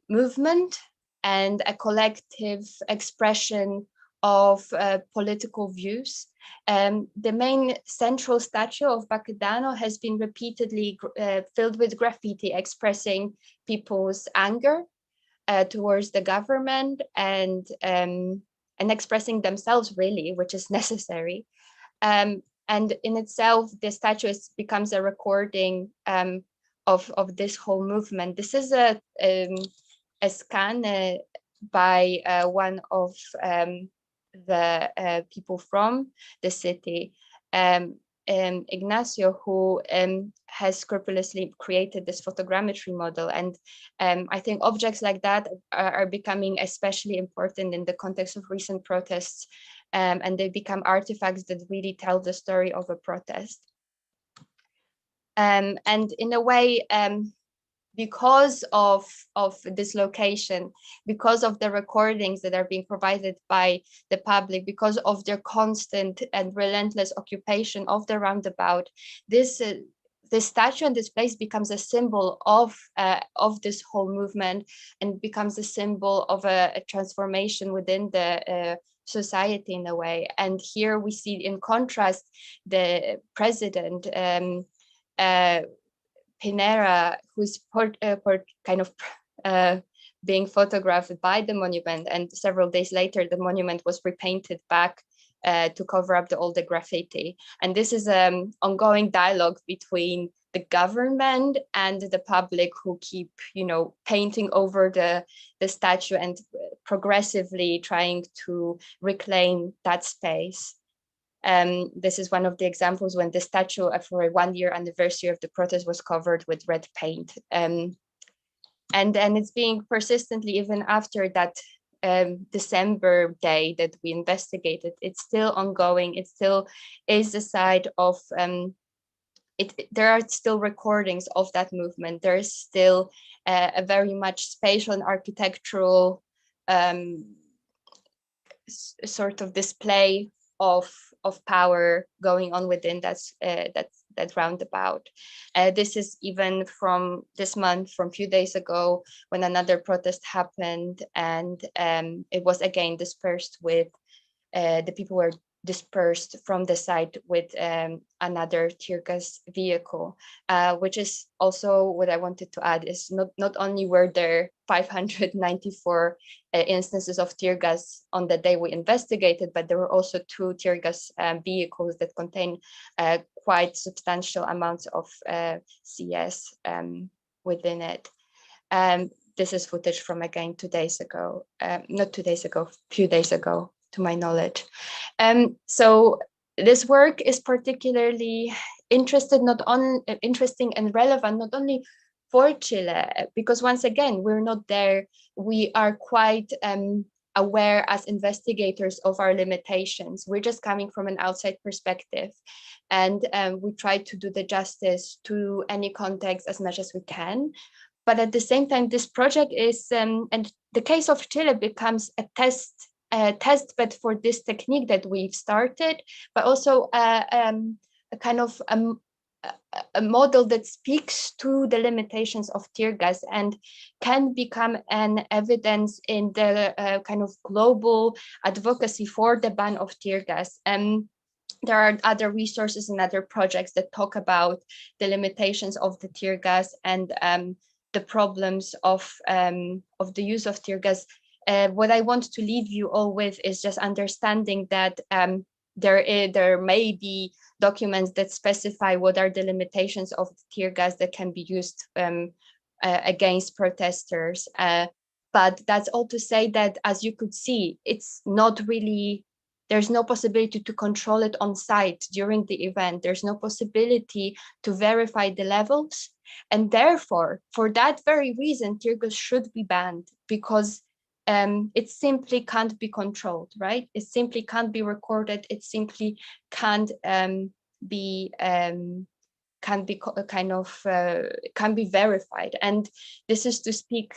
movement and a collective expression of political views. The main central statue of Baquedano has been repeatedly filled with graffiti expressing people's anger towards the government and expressing themselves, really, which is necessary. And in itself, the statue becomes a recording of this whole movement. This is a scan by one of the people from the city, Ignacio, who has scrupulously created this photogrammetry model. And I think objects like that are becoming especially important in the context of recent protests, and they become artifacts that really tell the story of a protest. And in a way, because of this location, because of the recordings that are being provided by the public, because of their constant and relentless occupation of the Roundabout, this statue and this place becomes a symbol of this whole movement, and becomes a symbol of a transformation within the society in a way. And here we see, in contrast, the president, Pinera, who's being photographed by the monument, and several days later the monument was repainted back to cover up all the graffiti. And this is an ongoing dialogue between the government and the public, who keep, painting over the statue and progressively trying to reclaim that space. This is one of the examples when the statue for a 1-year anniversary of the protest was covered with red paint. And it's being persistently, even after that December day that we investigated, it's still ongoing. It still is the side of, there are still recordings of that movement. There is still a very much spatial and architectural sort of display of power going on within that roundabout. This is even from this month, from a few days ago, when another protest happened, and it was again dispersed with the people were dispersed from the site with another tear gas vehicle, which is also what I wanted to add, is not only were there 594 instances of tear gas on the day we investigated, but there were also 2 tear gas vehicles that contain quite substantial amounts of CS within it. This is footage from, again, 2 days ago, not 2 days ago, a few days ago, to my knowledge. So this work is particularly interesting and relevant, not only for Chile, because once again, we're not there. We are quite aware as investigators of our limitations. We're just coming from an outside perspective, and we try to do the justice to any context as much as we can. But at the same time, this project is, and the case of Chile becomes a test bed for this technique that we've started, but also a kind of a model that speaks to the limitations of tear gas and can become an evidence in the kind of global advocacy for the ban of tear gas. there are other resources and other projects that talk about the limitations of the tear gas and the problems of the use of tear gas. What I want to leave you all with is just understanding that there may be documents that specify what are the limitations of the tear gas that can be used against protesters. But that's all to say that, as you could see, it's not really, there's no possibility to control it on site during the event. There's no possibility to verify the levels. And therefore, for that very reason, tear gas should be banned, because it simply can't be controlled, right? It simply can't be recorded. It simply can't be can be verified. And this is to speak,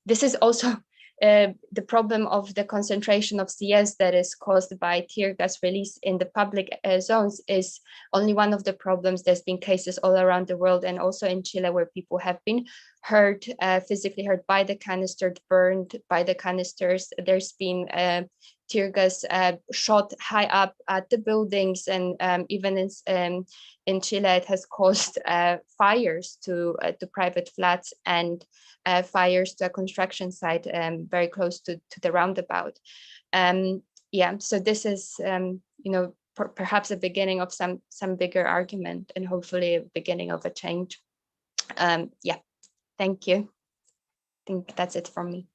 this is also the problem of the concentration of CS that is caused by tear gas release in the public zones is only one of the problems. There's been cases all around the world and also in Chile where people have been hurt, physically hurt by the canisters, burned by the canisters. There's been tear gas shot high up at the buildings, and even in Chile it has caused fires to private flats and fires to a construction site very close to the roundabout. Yeah, so this is perhaps a beginning of some bigger argument and hopefully a beginning of a change. Yeah, thank you. I think that's it from me.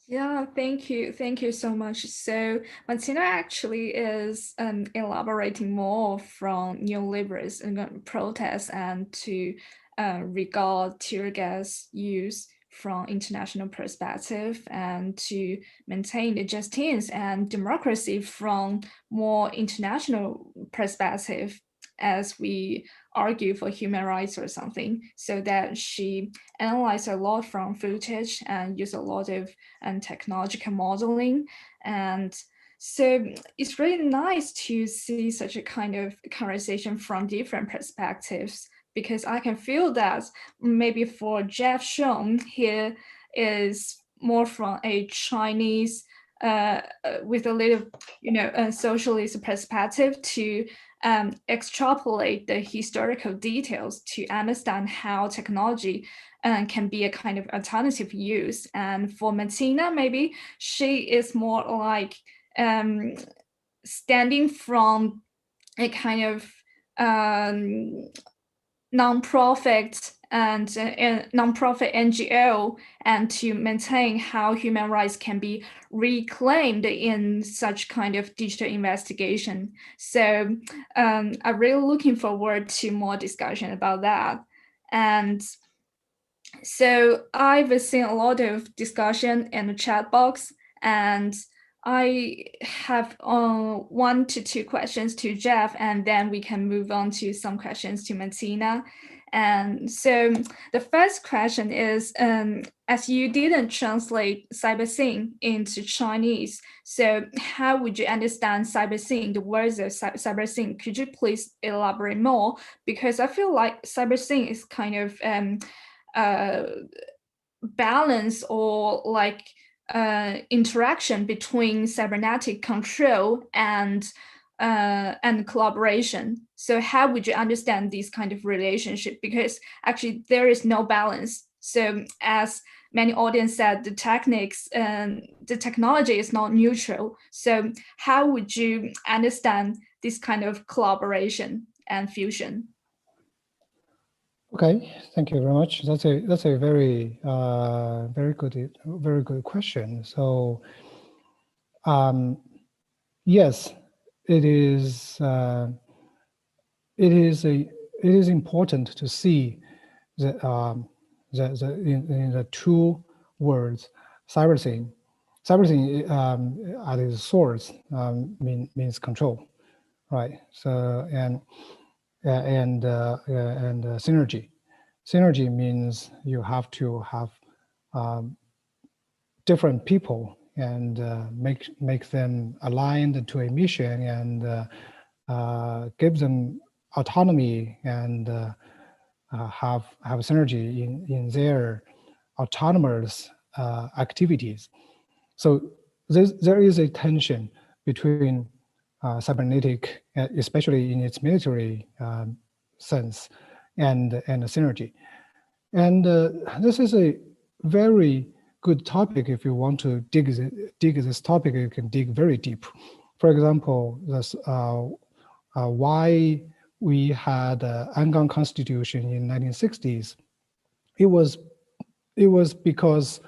Yeah, thank you. Thank you so much. So Martina actually is elaborating more from neoliberals and protests and to regard tear gas use from international perspective and to maintain the justice and democracy from more international perspective, as we argue for human rights or something. So that she analyzed a lot from footage and used a lot of technological modeling. And so it's really nice to see such a kind of conversation from different perspectives, because I can feel that maybe for Jeff Sheng, he is more from a Chinese with a little, a socialist perspective to extrapolate the historical details to understand how technology can be a kind of alternative use. And for Martina, maybe she is more like standing from a kind of nonprofit and nonprofit NGO, and to maintain how human rights can be reclaimed in such kind of digital investigation. So I'm really looking forward to more discussion about that. And so I've seen a lot of discussion in the chat box, and I have 1 to 2 questions to Jeff, and then we can move on to some questions to Martina. And so the first question is, as you didn't translate Cybersyn into Chinese, so how would you understand Cybersyn, the words of Cybersyn? Could you please elaborate more? Because I feel like Cybersyn is kind of balance or like interaction between cybernetic control and collaboration. So how would you understand this kind of relationship? Because actually there is no balance. So as many audience said, the techniques and the technology is not neutral. So how would you understand this kind of collaboration and fusion? Okay, thank you very much. That's a very very good question. So yes, it is important to see the in the two words, Cybersyn. Cybersyn at its source means control, right? So and synergy. Synergy means you have to have different people and make them aligned to a mission and give them autonomy and have synergy in their autonomous activities. So there is a tension between cybernetic, especially in its military sense, and synergy. And this is a very good topic. If you want to dig this topic, you can dig very deep. For example, this, why we had Angang Constitution in 1960s. It was because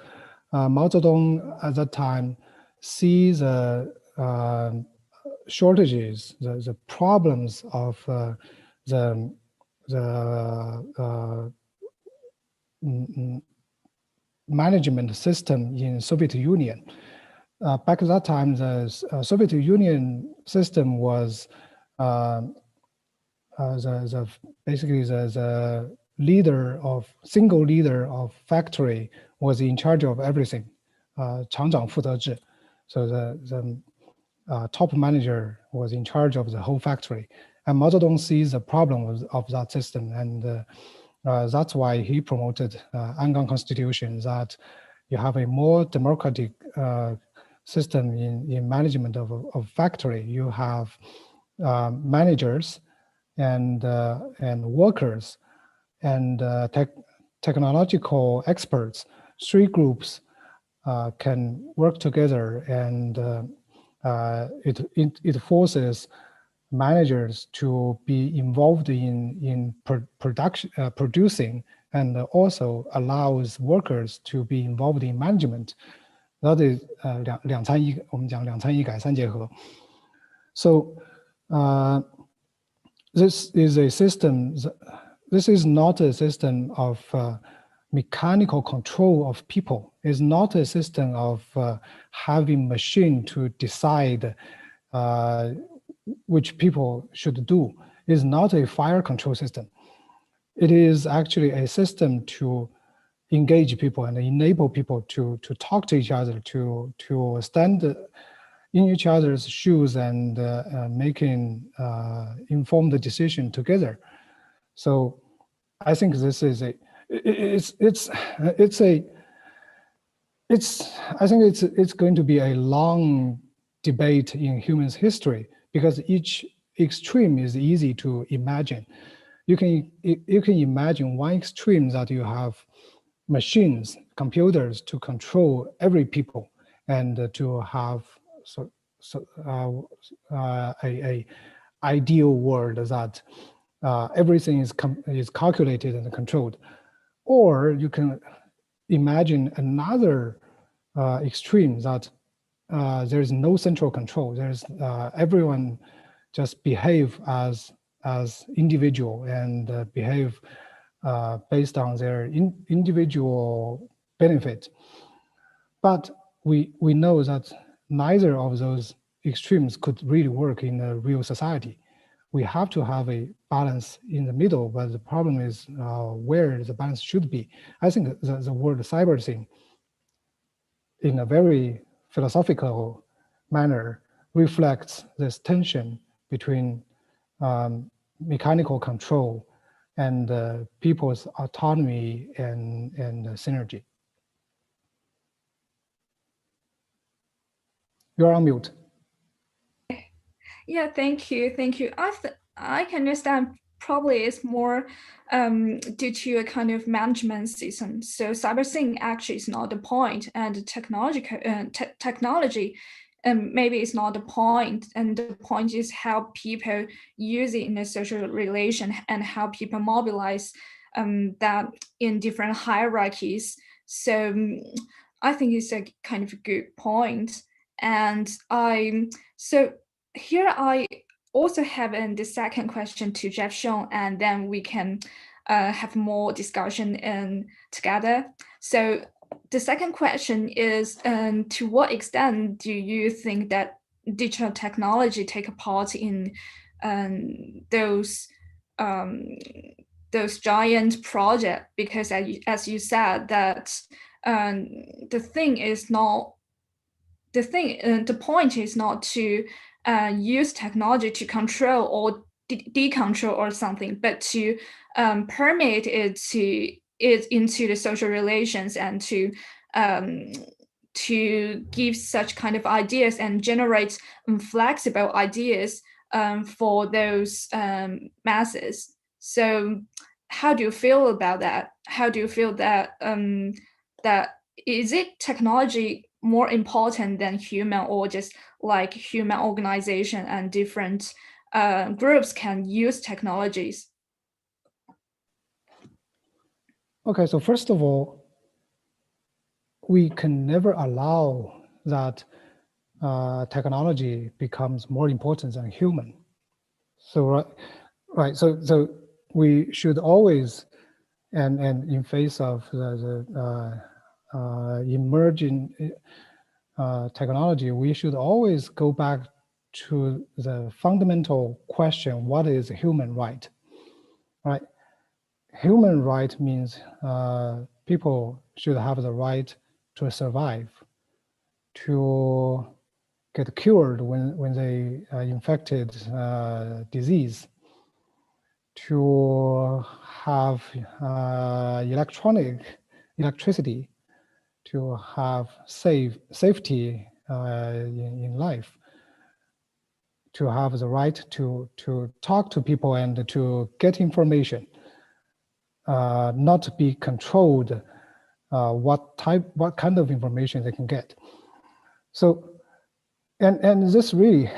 Mao Zedong at that time sees shortages, the problems of the management system in Soviet Union. Back at that time, the Soviet Union system was basically the single leader of factory was in charge of everything, 厂长负责制. So the top manager was in charge of the whole factory. And Mao Zedong sees the problem of that system, and that's why he promoted Angang Constitution, that you have a more democratic system in management of factory. You have managers and workers and technological experts. Three groups can work together, and it forces managers to be involved in producing, and also allows workers to be involved in management. That is 两参一，我们讲两参一改三结合。So this is a system. This is not a system of mechanical control of people. It's not a system of having machine to decide which people should do. It's not a fire control system. It is actually a system to engage people and enable people to talk to each other, to stand in each other's shoes and making informed decision together. So I think this is I think it's going to be a long debate in human history, because each extreme is easy to imagine. You can imagine one extreme, that you have machines, computers to control every people, and to have a ideal world that everything is calculated and controlled. Or you can imagine another extreme, that there's no central control. There's everyone just behave as individual and behave based on their individual benefit. But we know that neither of those extremes could really work in a real society. We have to have a balance in the middle, but the problem is where the balance should be. I think the word Cybersyn, in a very philosophical manner, reflects this tension between mechanical control and people's autonomy and synergy. You're on mute. Yeah, thank you. I can understand probably it's more due to a kind of management system. So Cybersyn actually is not the point, and technology maybe it's not the point, and the point is how people use it in a social relation and how people mobilize that in different hierarchies. So I think it's a kind of a good point. And so here I also have the second question to Jeff Sean, and then we can have more discussion together. So the second question is, to what extent do you think that digital technology take a part in those giant projects? Because as you said, that the point is not to use technology to control or decontrol or something, but to permeate it into the social relations and to to give such kind of ideas and generate flexible ideas for those masses. So how do you feel about that? How do you feel that that is it technology more important than human, or just like human organization and different groups can use technologies? Okay, so first of all, we can never allow that technology becomes more important than human. So right, so we should always, and in face of the emerging technology, we should always go back to the fundamental question: what is human right? Right. Human right means people should have the right to survive, to get cured when they are infected disease, to have electricity, to have safety in life, to have the right to talk to people and to get information, not be controlled what kind of information they can get. So, and this really,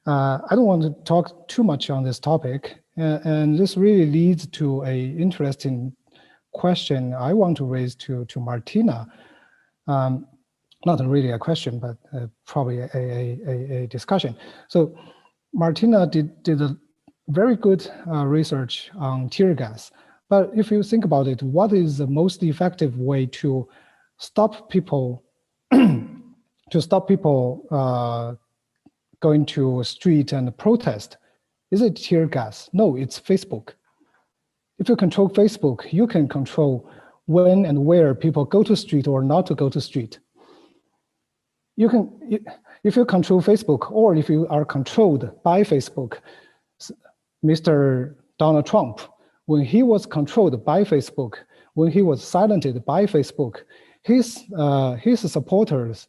I don't want to talk too much on this topic, and this really leads to a interesting question I want to raise to Martina. Not really a question, but probably a discussion. So Martina did a very good research on tear gas. But if you think about it, what is the most effective way to stop people going to a street and protest? Is it tear gas? No, it's Facebook. If you control Facebook, you can control when and where people go to street or not to go to street. You can, if you control Facebook, or if you are controlled by Facebook, Mr. Donald Trump, when he was controlled by Facebook, when he was silenced by Facebook, his supporters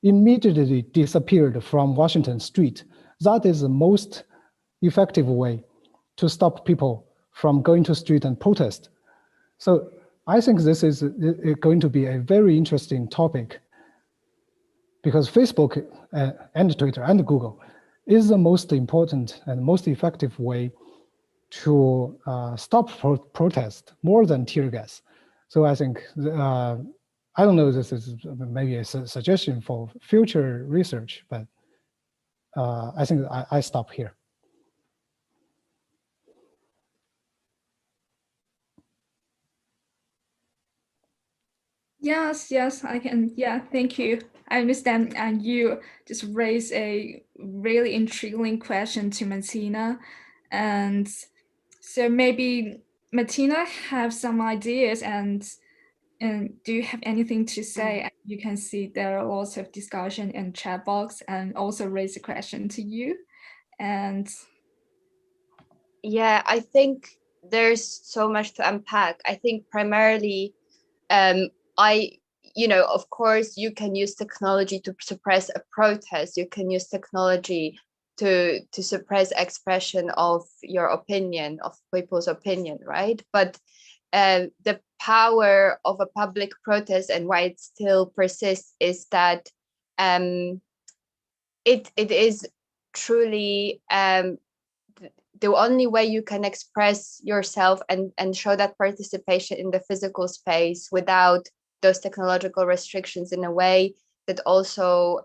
immediately disappeared from Washington Street. That is the most effective way to stop people from going to street and protest. So I think this is going to be a very interesting topic, because Facebook and Twitter and Google is the most important and most effective way to stop protest more than tear gas. So I think, I don't know, this is maybe a suggestion for future research, but I think I stop here. Yes, I can. Yeah, thank you. I understand. And you just raised a really intriguing question to Martina. And so maybe Martina have some ideas, and do you have anything to say? And you can see there are lots of discussion in chat box, and also raise a question to you. And yeah, I think there's so much to unpack. I think primarily, of course, you can use technology to suppress a protest. You can use technology to suppress expression of your opinion, of people's opinion, right? But the power of a public protest and why it still persists is that it is truly the only way you can express yourself and show that participation in the physical space without those technological restrictions, in a way that also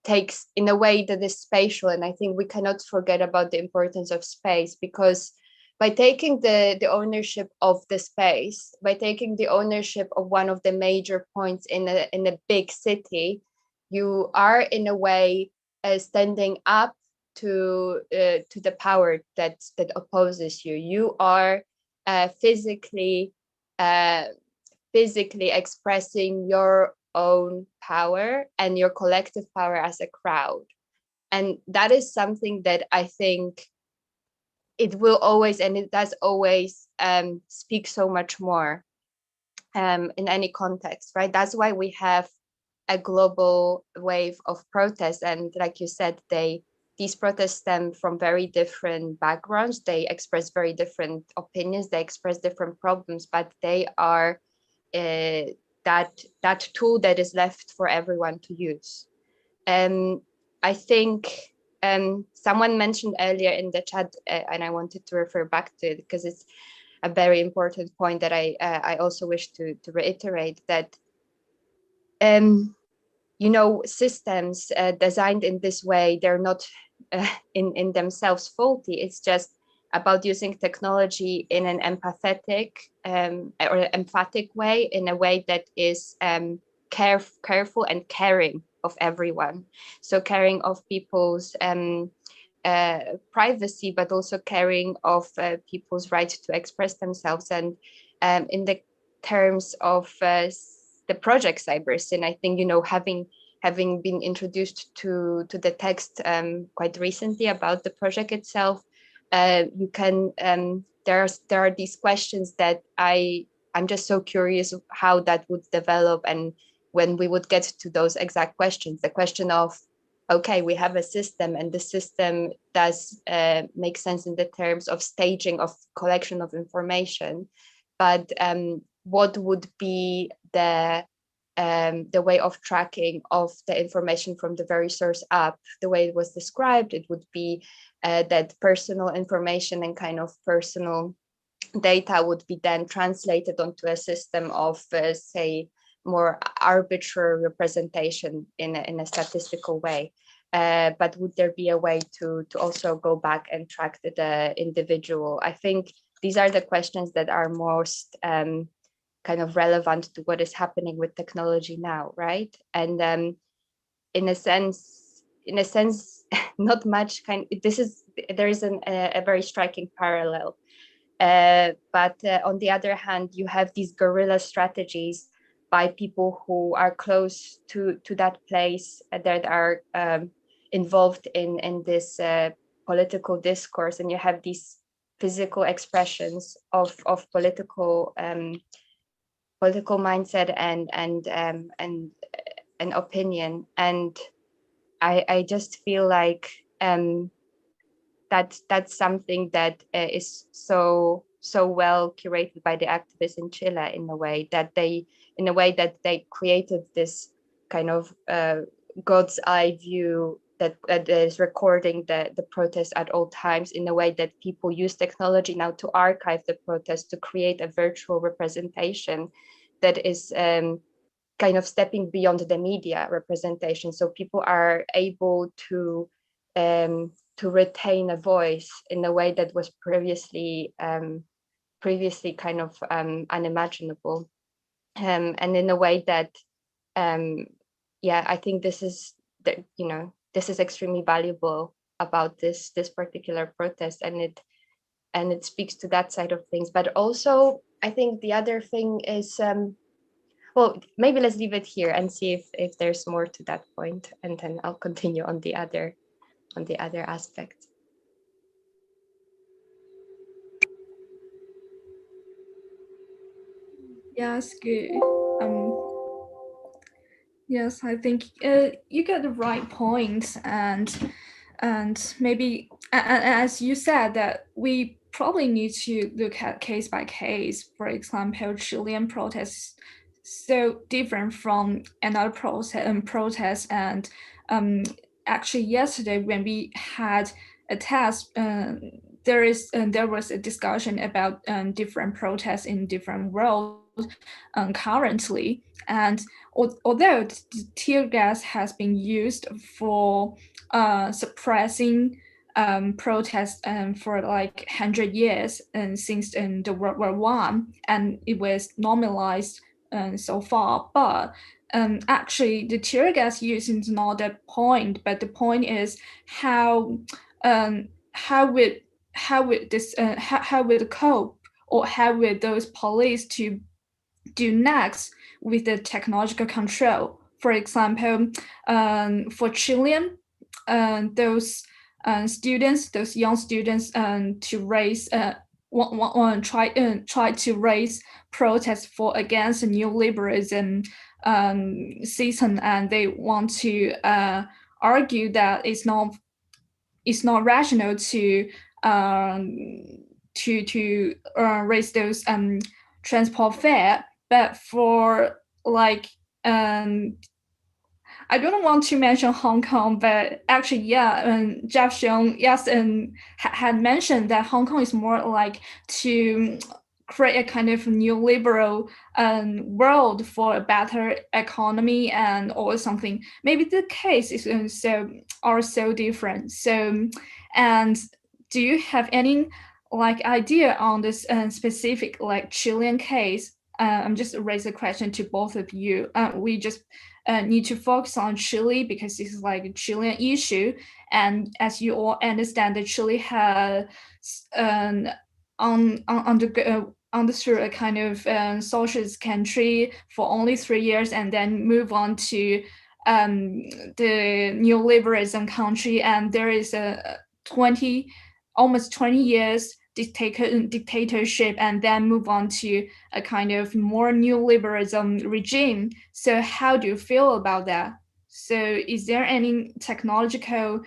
takes, in a way that is spatial. And I think we cannot forget about the importance of space, because by taking the ownership of the space, by taking the ownership of one of the major points in a big city, you are in a way standing up to the power that opposes you. You are physically expressing your own power and your collective power as a crowd. And that is something that I think it will always, and it does always speak so much more in any context, right? That's why we have a global wave of protests. And like you said, these protests stem from very different backgrounds. They express very different opinions. They express different problems, but they are that tool that is left for everyone to use. I think someone mentioned earlier in the chat, and I wanted to refer back to it because it's a very important point that I also wish to reiterate, that systems designed in this way, they're not in themselves faulty. It's just about using technology in an empathetic or emphatic way, in a way that is careful and caring of everyone. So caring of people's privacy, but also caring of people's right to express themselves. And in the terms of the project Cybersyn, I think, having been introduced to the text quite recently about the project itself, you can there are these questions that I'm just so curious how that would develop, and when we would get to those exact questions, the question of, okay, we have a system, and the system does make sense in the terms of staging of collection of information, but what would be the way of tracking of the information from the very source up? The way it was described, it would be that personal information and kind of personal data would be then translated onto a system of, say, more arbitrary representation in a statistical way. But would there be a way to also go back and track the individual? I think these are the questions that are most kind of relevant to what is happening with technology now, right? And in a sense, not much there is a very striking parallel. But on the other hand, you have these guerrilla strategies by people who are close to that place, that are involved in this political discourse, and you have these physical expressions of political mindset and opinion. And I just feel like that's something that is so well curated by the activists in Chile, in a way that they created this kind of God's eye view that is recording the protest at all times, in a way that people use technology now to archive the protest, to create a virtual representation that is kind of stepping beyond the media representation. So people are able to retain a voice in a way that was previously kind of unimaginable, and in a way that I think this is extremely valuable about this particular protest, and it speaks to that side of things. But also, I think the other thing is, well, maybe let's leave it here and see if there's more to that point, and then I'll continue on the other aspects. Yes, good. Yes, I think you get the right point, and maybe as you said, that we probably need to look at case by case. For example, Chilean protests so different from another protest, and actually yesterday when we had a test, there was a discussion about different protests in different worlds currently. And although the tear gas has been used for suppressing protests for like 100 years, and since the World War I, and it was normalized so far, but actually the tear gas use is not the point, but the point is how would cope, or how would those police to do next with the technological control. For example, for Chilean, those young students to raise try to raise protests against neoliberalism season, and they want to argue that it's not rational to raise those transport fare. But for like I don't want to mention Hong Kong, but actually, yeah, Jeff Xiong, yes, and had mentioned that Hong Kong is more like to create a kind of neoliberal world for a better economy and or something. Maybe the case is so different. So, and do you have any like idea on this specific like Chilean case? I'm just raise a question to both of you. We just need to focus on Chile because this is like a Chilean issue. And as you all understand, that Chile has understood a kind of socialist country for only 3 years and then move on to the neoliberalism country. And there is a almost 20 years dictatorship and then move on to a kind of more neoliberalism regime. So how do you feel about that? So is there any technological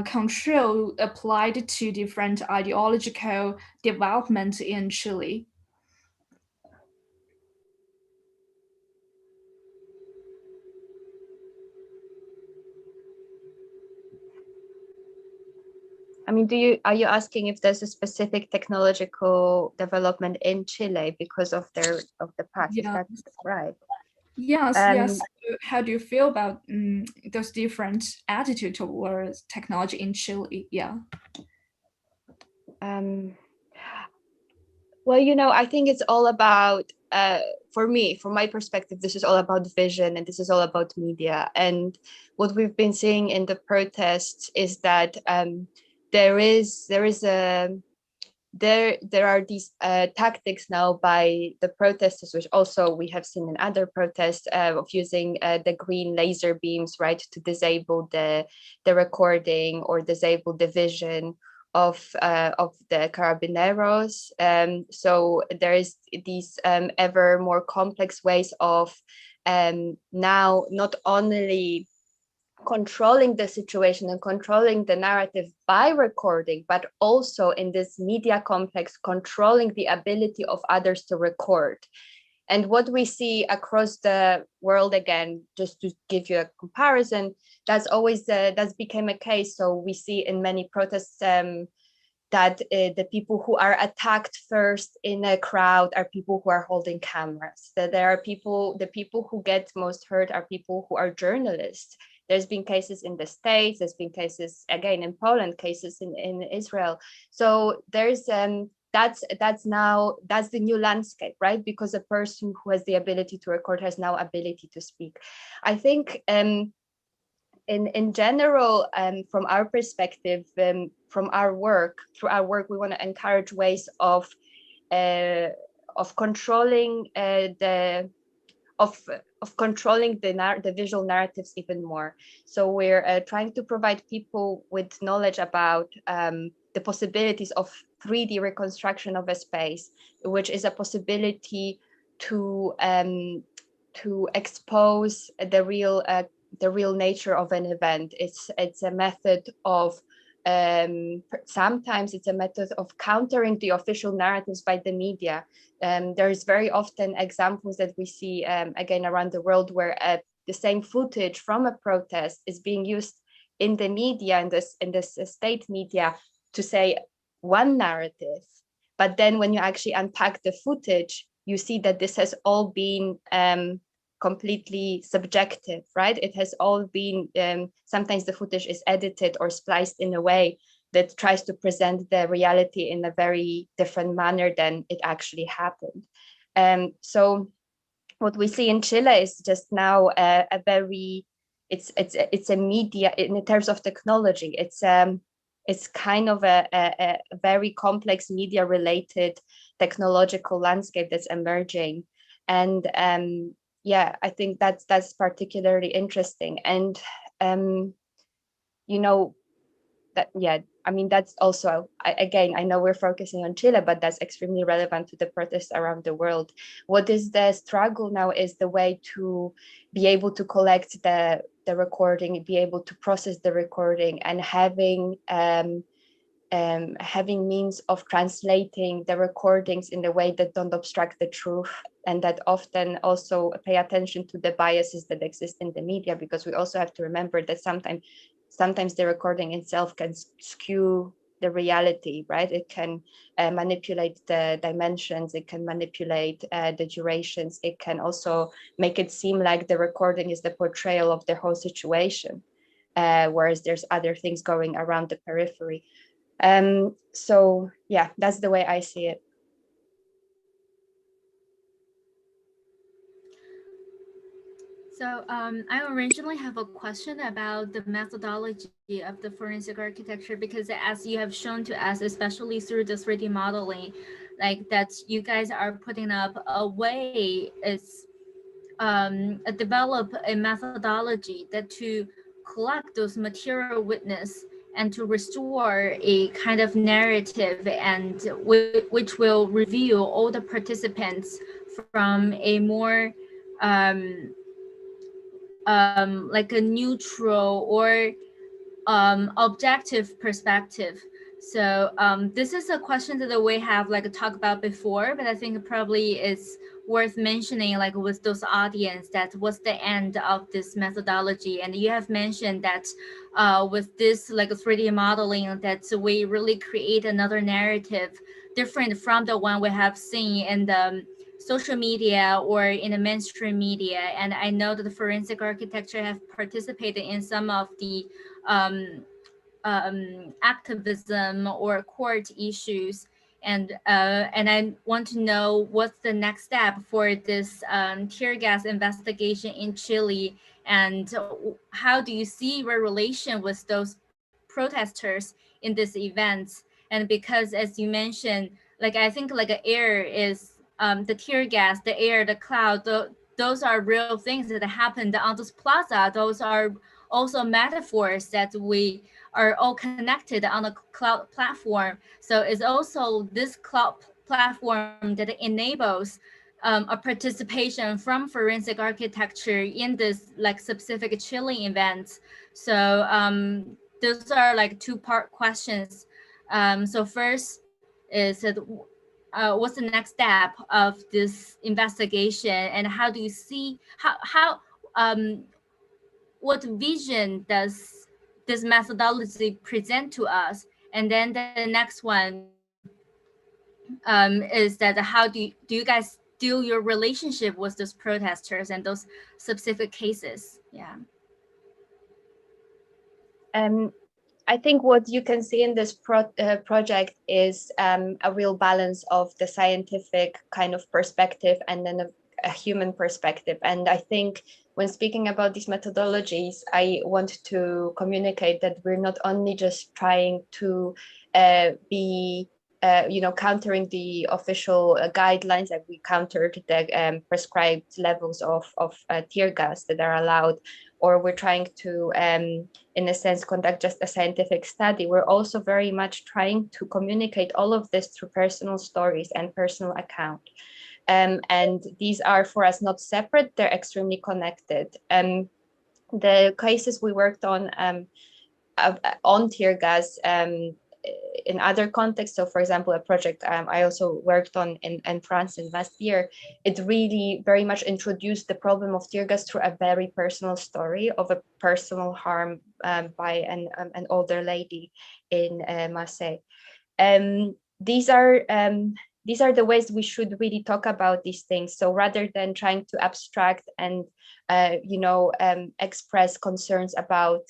control applied to different ideological development in Chile? I mean, are you asking if there's a specific technological development in Chile because of the past? Yeah. Is that right? Yes, yes. How do you feel about those different attitude towards technology in Chile? Yeah. Well, you know, I think it's all about, for me, from my perspective, this is all about vision and this is all about media. And what we've been seeing in the protests is that there are these tactics now by the protesters, which also we have seen in other protests, of using the green laser beams, right, to disable the recording or disable the vision of the carabineros. So there is these ever more complex ways of now not only controlling the situation and controlling the narrative by recording, but also in this media complex, controlling the ability of others to record. And what we see across the world, again, just to give you a comparison, that's become a case. So we see in many protests that the people who are attacked first in a crowd are people who are holding cameras. That there are the people who get most hurt are people who are journalists. There's been cases in the States, there's been cases again in Poland, cases in Israel. So there's that's the new landscape, right? Because a person who has the ability to record has now ability to speak. I think in general, from our perspective, from our work, through our work, we want to encourage ways of controlling controlling the visual narratives even more. So we're trying to provide people with knowledge about the possibilities of 3D reconstruction of a space, which is a possibility to expose the real nature of an event. It's a method of sometimes it's a method of countering the official narratives by the media. There's very often examples that we see again around the world where the same footage from a protest is being used in the media, in this state media, to say one narrative. But then when you actually unpack the footage, you see that this has all been completely subjective, right? It has all been, sometimes the footage is edited or spliced in a way that tries to present the reality in a very different manner than it actually happened. So what we see in Chile is just now a very, it's a media, in terms of technology, it's kind of a very complex media related technological landscape that's emerging. And yeah, I think that's particularly interesting. And you know, that, yeah, I mean, that's also, again, I know we're focusing on Chile, but that's extremely relevant to the protests around the world. What is the struggle now is the way to be able to collect the recording, be able to process the recording, and having means of translating the recordings in a way that don't obstruct the truth, and that often also pay attention to the biases that exist in the media, because we also have to remember that sometimes the recording itself can skew the reality, right? It can manipulate the dimensions, it can manipulate the durations, it can also make it seem like the recording is the portrayal of the whole situation, whereas there's other things going around the periphery. So yeah, that's the way I see it. So I originally have a question about the methodology of the forensic architecture, because as you have shown to us, especially through the 3D modeling, like that you guys are putting up a way is develop a methodology that to collect those material witness and to restore a kind of narrative, and which will reveal all the participants from a more like a neutral or objective perspective. So this is a question that we have like talked about before, but I think probably it's worth mentioning, like with those audience, that what's the end of this methodology. And you have mentioned that with this like 3D modeling, that we really create another narrative different from the one we have seen in the social media or in the mainstream media. And I know that the forensic architecture have participated in some of the activism or court issues, and I want to know what's the next step for this tear gas investigation in Chile, and how do you see your relation with those protesters in this event? And because as you mentioned, like I think like air is the tear gas, the air, the cloud, those are real things that happened on this plaza. Those are also metaphors that we are all connected on a cloud platform. So it's also this cloud platform that enables a participation from forensic architecture in this like specific Chilean event. So those are like two-part questions. So first is that what's the next step of this investigation, and how do you see how what vision does this methodology present to us? And then the next one is that how do you guys do your relationship with those protesters and those specific cases? Yeah. I think what you can see in this project is a real balance of the scientific kind of perspective and then a human perspective. And I think when speaking about these methodologies, I want to communicate that we're not only just trying to be countering the official guidelines, that we countered the prescribed levels of tear gas that are allowed, or we're trying to, in a sense, conduct just a scientific study. We're also very much trying to communicate all of this through personal stories and personal account. And these are for us not separate, they're extremely connected. The cases we worked on tear gas, in other contexts. So for example, a project I also worked on in France in last year, it really very much introduced the problem of tear gas through a very personal story of a personal harm by an older lady in Marseille. These are the ways we should really talk about these things. So rather than trying to abstract and express concerns about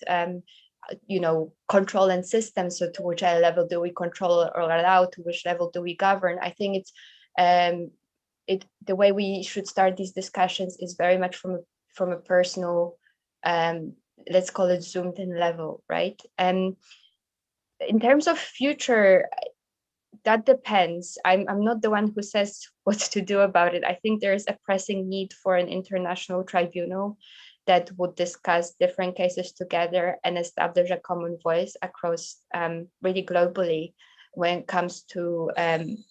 control and systems, so to which level do we control or allow, to which level do we govern, I think it's the way we should start these discussions is very much from a personal, let's call it zoomed in level, right? And in terms of future, that depends. I'm not the one who says what to do about it. I think there is a pressing need for an international tribunal that would discuss different cases together and establish a common voice across really globally when it comes to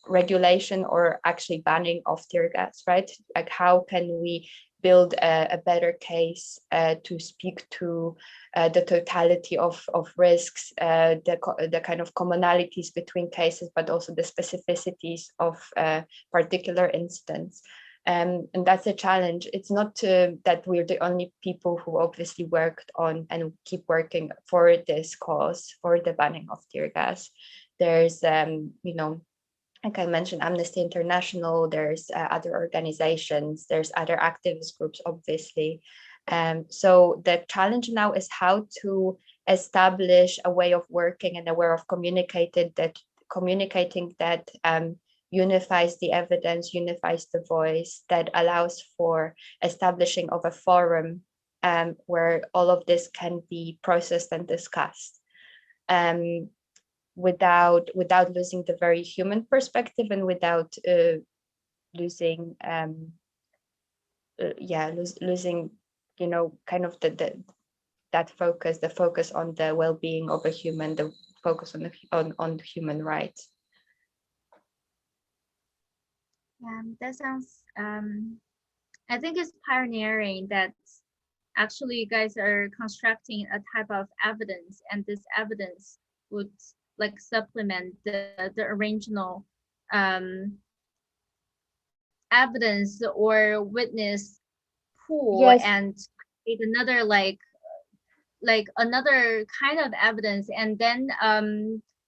regulation or actually banning of tear gas, right? Like how can we build a better case to speak to the totality of risks, the kind of commonalities between cases, but also the specificities of particular incidents. And that's a challenge. It's not that we're the only people who obviously worked on and keep working for this cause, for the banning of tear gas. There's, you know, like I mentioned, Amnesty International, there's other organizations, there's other activist groups, obviously. So the challenge now is how to establish a way of working and a way of communicating that unifies the evidence, unifies the voice, that allows for establishing of a forum where all of this can be processed and discussed. Without losing the very human perspective and without losing losing, you know, kind of that focus, the focus on the well-being of a human, the focus on human rights. Yeah, that sounds I think it's pioneering that actually you guys are constructing a type of evidence, and this evidence would like supplement the original evidence or witness pool. Yes. And create another like another kind of evidence. And then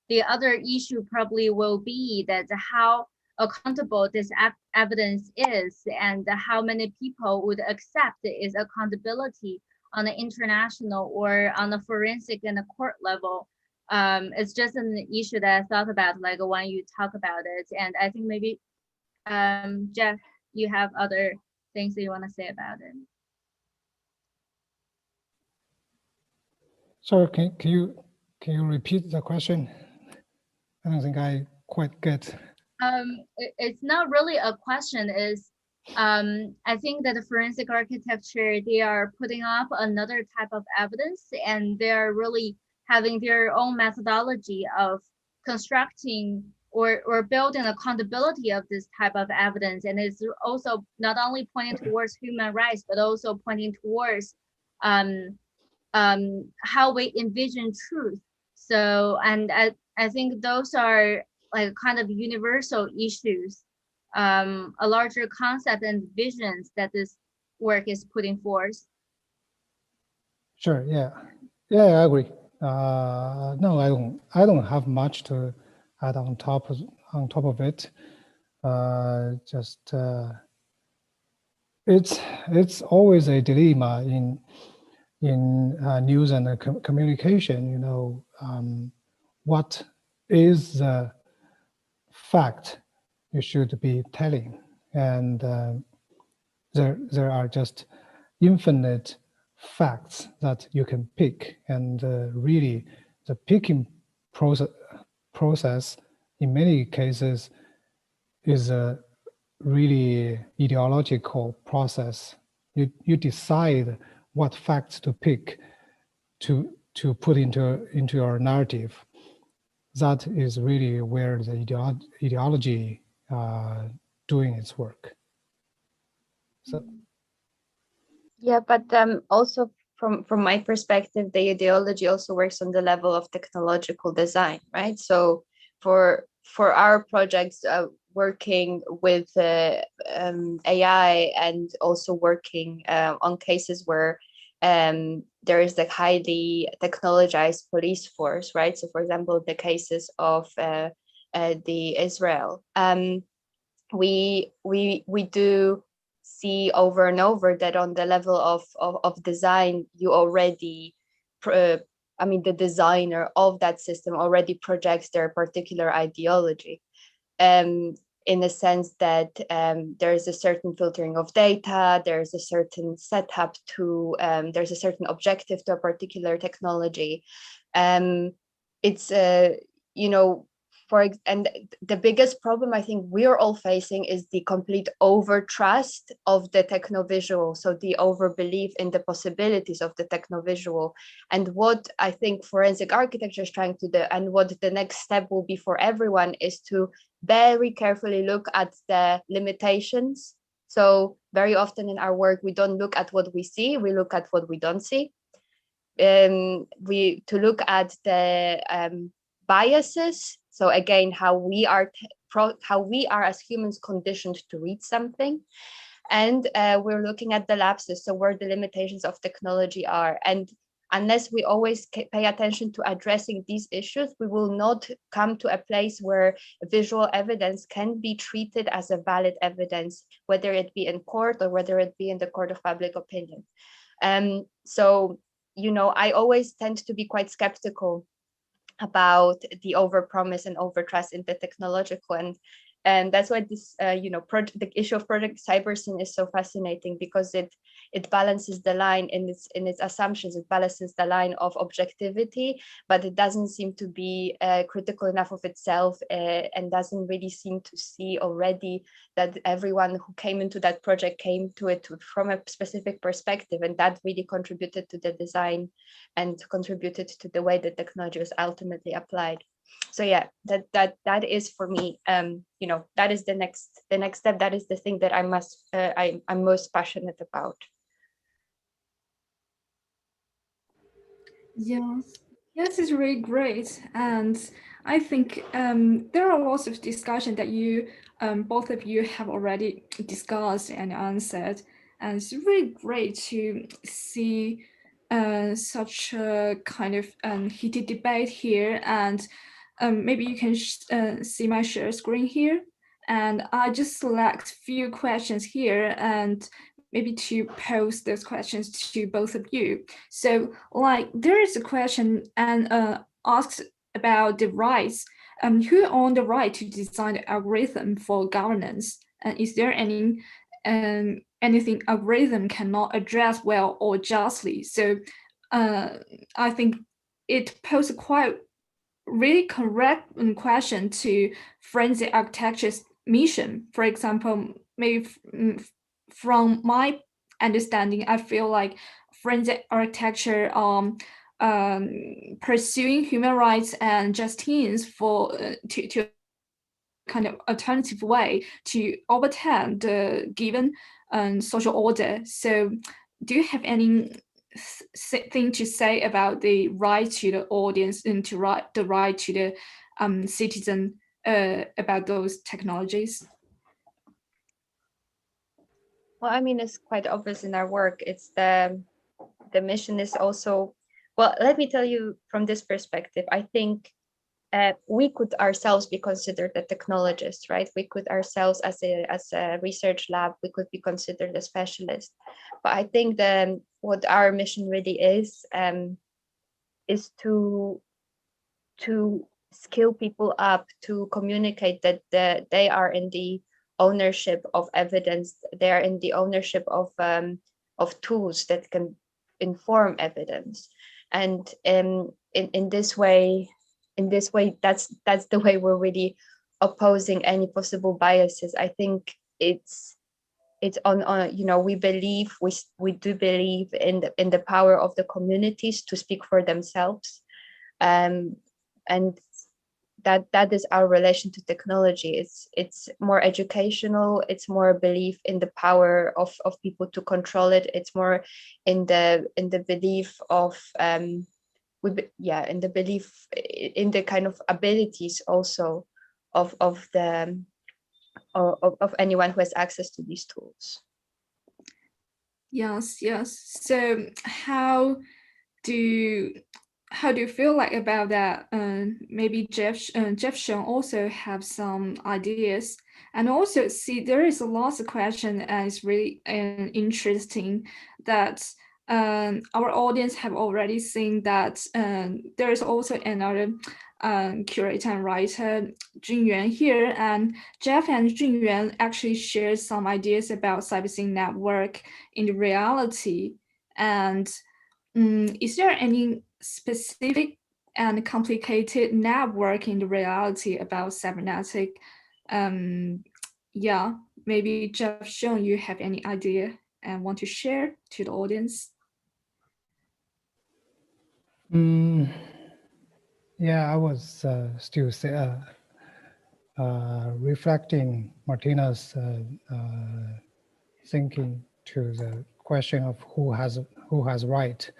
the other issue probably will be that how accountable this evidence is, and how many people would accept its accountability on an international or on a forensic and a court level. It's just an issue that I thought about like when you talk about it. And I think maybe Jeff, you have other things that you want to say about it. Sorry, can you repeat the question? I don't think I quite get. It's not really a question. Is I think that the forensic architecture, they are putting up another type of evidence, and they're really having their own methodology of constructing or building accountability of this type of evidence. And it's also not only pointing towards human rights, but also pointing towards how we envision truth. So, and I think those are like kind of universal issues, a larger concept and visions that this work is putting forth. Sure. Yeah. I agree. No, I don't have much to add on top of it. It's always a dilemma in news and communication. You know, what is the fact you should be telling, and there are just infinite facts that you can pick, and really the picking process in many cases is a really ideological process. You decide what facts to pick to put into your narrative. That is really where the ideology doing its work. So. Yeah, but also from my perspective, the ideology also works on the level of technological design, right? So for our projects, working with AI and also working on cases where there is the highly technologized police force, right? So for example, the cases of the Israel, we do see over and over that on the level of design, you already, I mean, the designer of that system already projects their particular ideology. In the sense that there's a certain filtering of data, there's a certain setup to, there's a certain objective to a particular technology. It's, you know, and the biggest problem I think we're all facing is the complete over-trust of the technovisual, so the over-belief in the possibilities of the technovisual. And what I think forensic architecture is trying to do, and what the next step will be for everyone, is to very carefully look at the limitations. So very often in our work, we don't look at what we see, we look at what we don't see. To look at the biases. So again, how we are as humans conditioned to read something. And we're looking at the lapses, so where the limitations of technology are. And unless we always pay attention to addressing these issues, we will not come to a place where visual evidence can be treated as a valid evidence, whether it be in court or whether it be in the court of public opinion. So, you know, I always tend to be quite skeptical about the overpromise and overtrust in the technological, and that's why this the issue of Project Cybersyn is so fascinating, because it balances the line in its assumptions. It balances the line of objectivity, but it doesn't seem to be critical enough of itself, and doesn't really seem to see already that everyone who came into that project came to it from a specific perspective, and that really contributed to the design and contributed to the way the technology was ultimately applied. So yeah, that is for me, that is the next step. That is the thing that I'm most passionate about. Yes, it's really great. And I think there are lots of discussion that you both of you have already discussed and answered, and it's really great to see such a kind of heated debate here. And maybe you can see my share screen here, and I just select few questions here and maybe to pose those questions to both of you. So like there is a question and asks about the rights. Who own the right to design the algorithm for governance? And is there anything algorithm cannot address well or justly? So I think it poses quite really correct question to forensic architecture's mission. For example, maybe from my understanding, I feel like forensic architecture pursuing human rights and justice for to kind of alternative way to overturn the given social order. So do you have any thing to say about the right to the audience and the right to the citizen about those technologies? Well, I mean, it's quite obvious in our work. It's the mission is also, well, let me tell you from this perspective. I think we could ourselves be considered a technologist, right? We could ourselves as a research lab, we could be considered a specialist. But I think what our mission really is to skill people up, to communicate that they are in the ownership of evidence, they are in the ownership of tools that can inform evidence. And in this way, that's the way we're really opposing any possible biases. I think it's on we do believe in the power of the communities to speak for themselves, and that is our relation to technology. It's more educational, it's more belief in the power of people to control it. It's more in the belief of in the belief in the kind of abilities also of anyone who has access to these tools. Yes. So how do you feel like about that? Maybe Jefferson also have some ideas, and also see there is a lot of question, and it's really interesting that our audience have already seen that there is also another curator and writer, Junyuan here, and Jeff and Junyuan actually shared some ideas about Cybersyn network in the reality. And is there any specific and complicated network in the reality about cybernetic. Yeah, maybe Jeff, Sean, you have any idea and want to share to the audience? Yeah, I was still reflecting Martina's thinking to the question of who has right.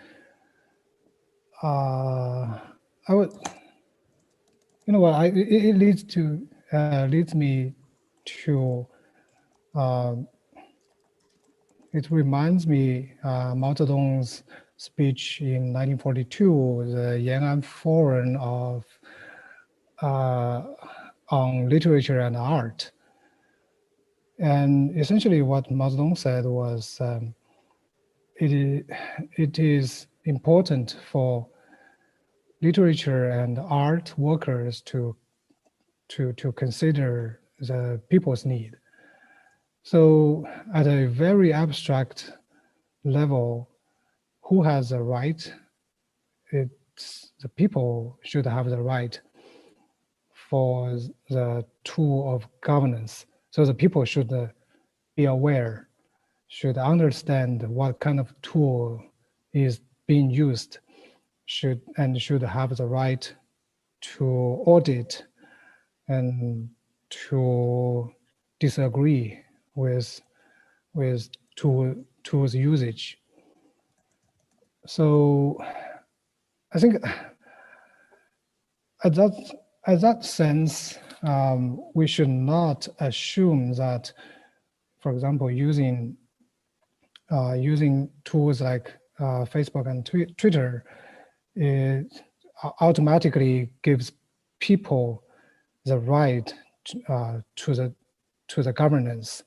I would, you know what? It leads me to. It reminds me Mao Zedong's speech in 1942, the Yan'an Forum of on literature and art. And essentially what Mao Zedong said was, it is important for literature and art workers to consider the people's need. So at a very abstract level, who has the right? It's the people should have the right for the tool of governance. So the people should be aware, should understand what kind of tool is being used, should have the right to audit and to disagree with tools usage. So I think at that sense, we should not assume that, for example, using tools like Facebook and Twitter, it automatically gives people the right to the governance.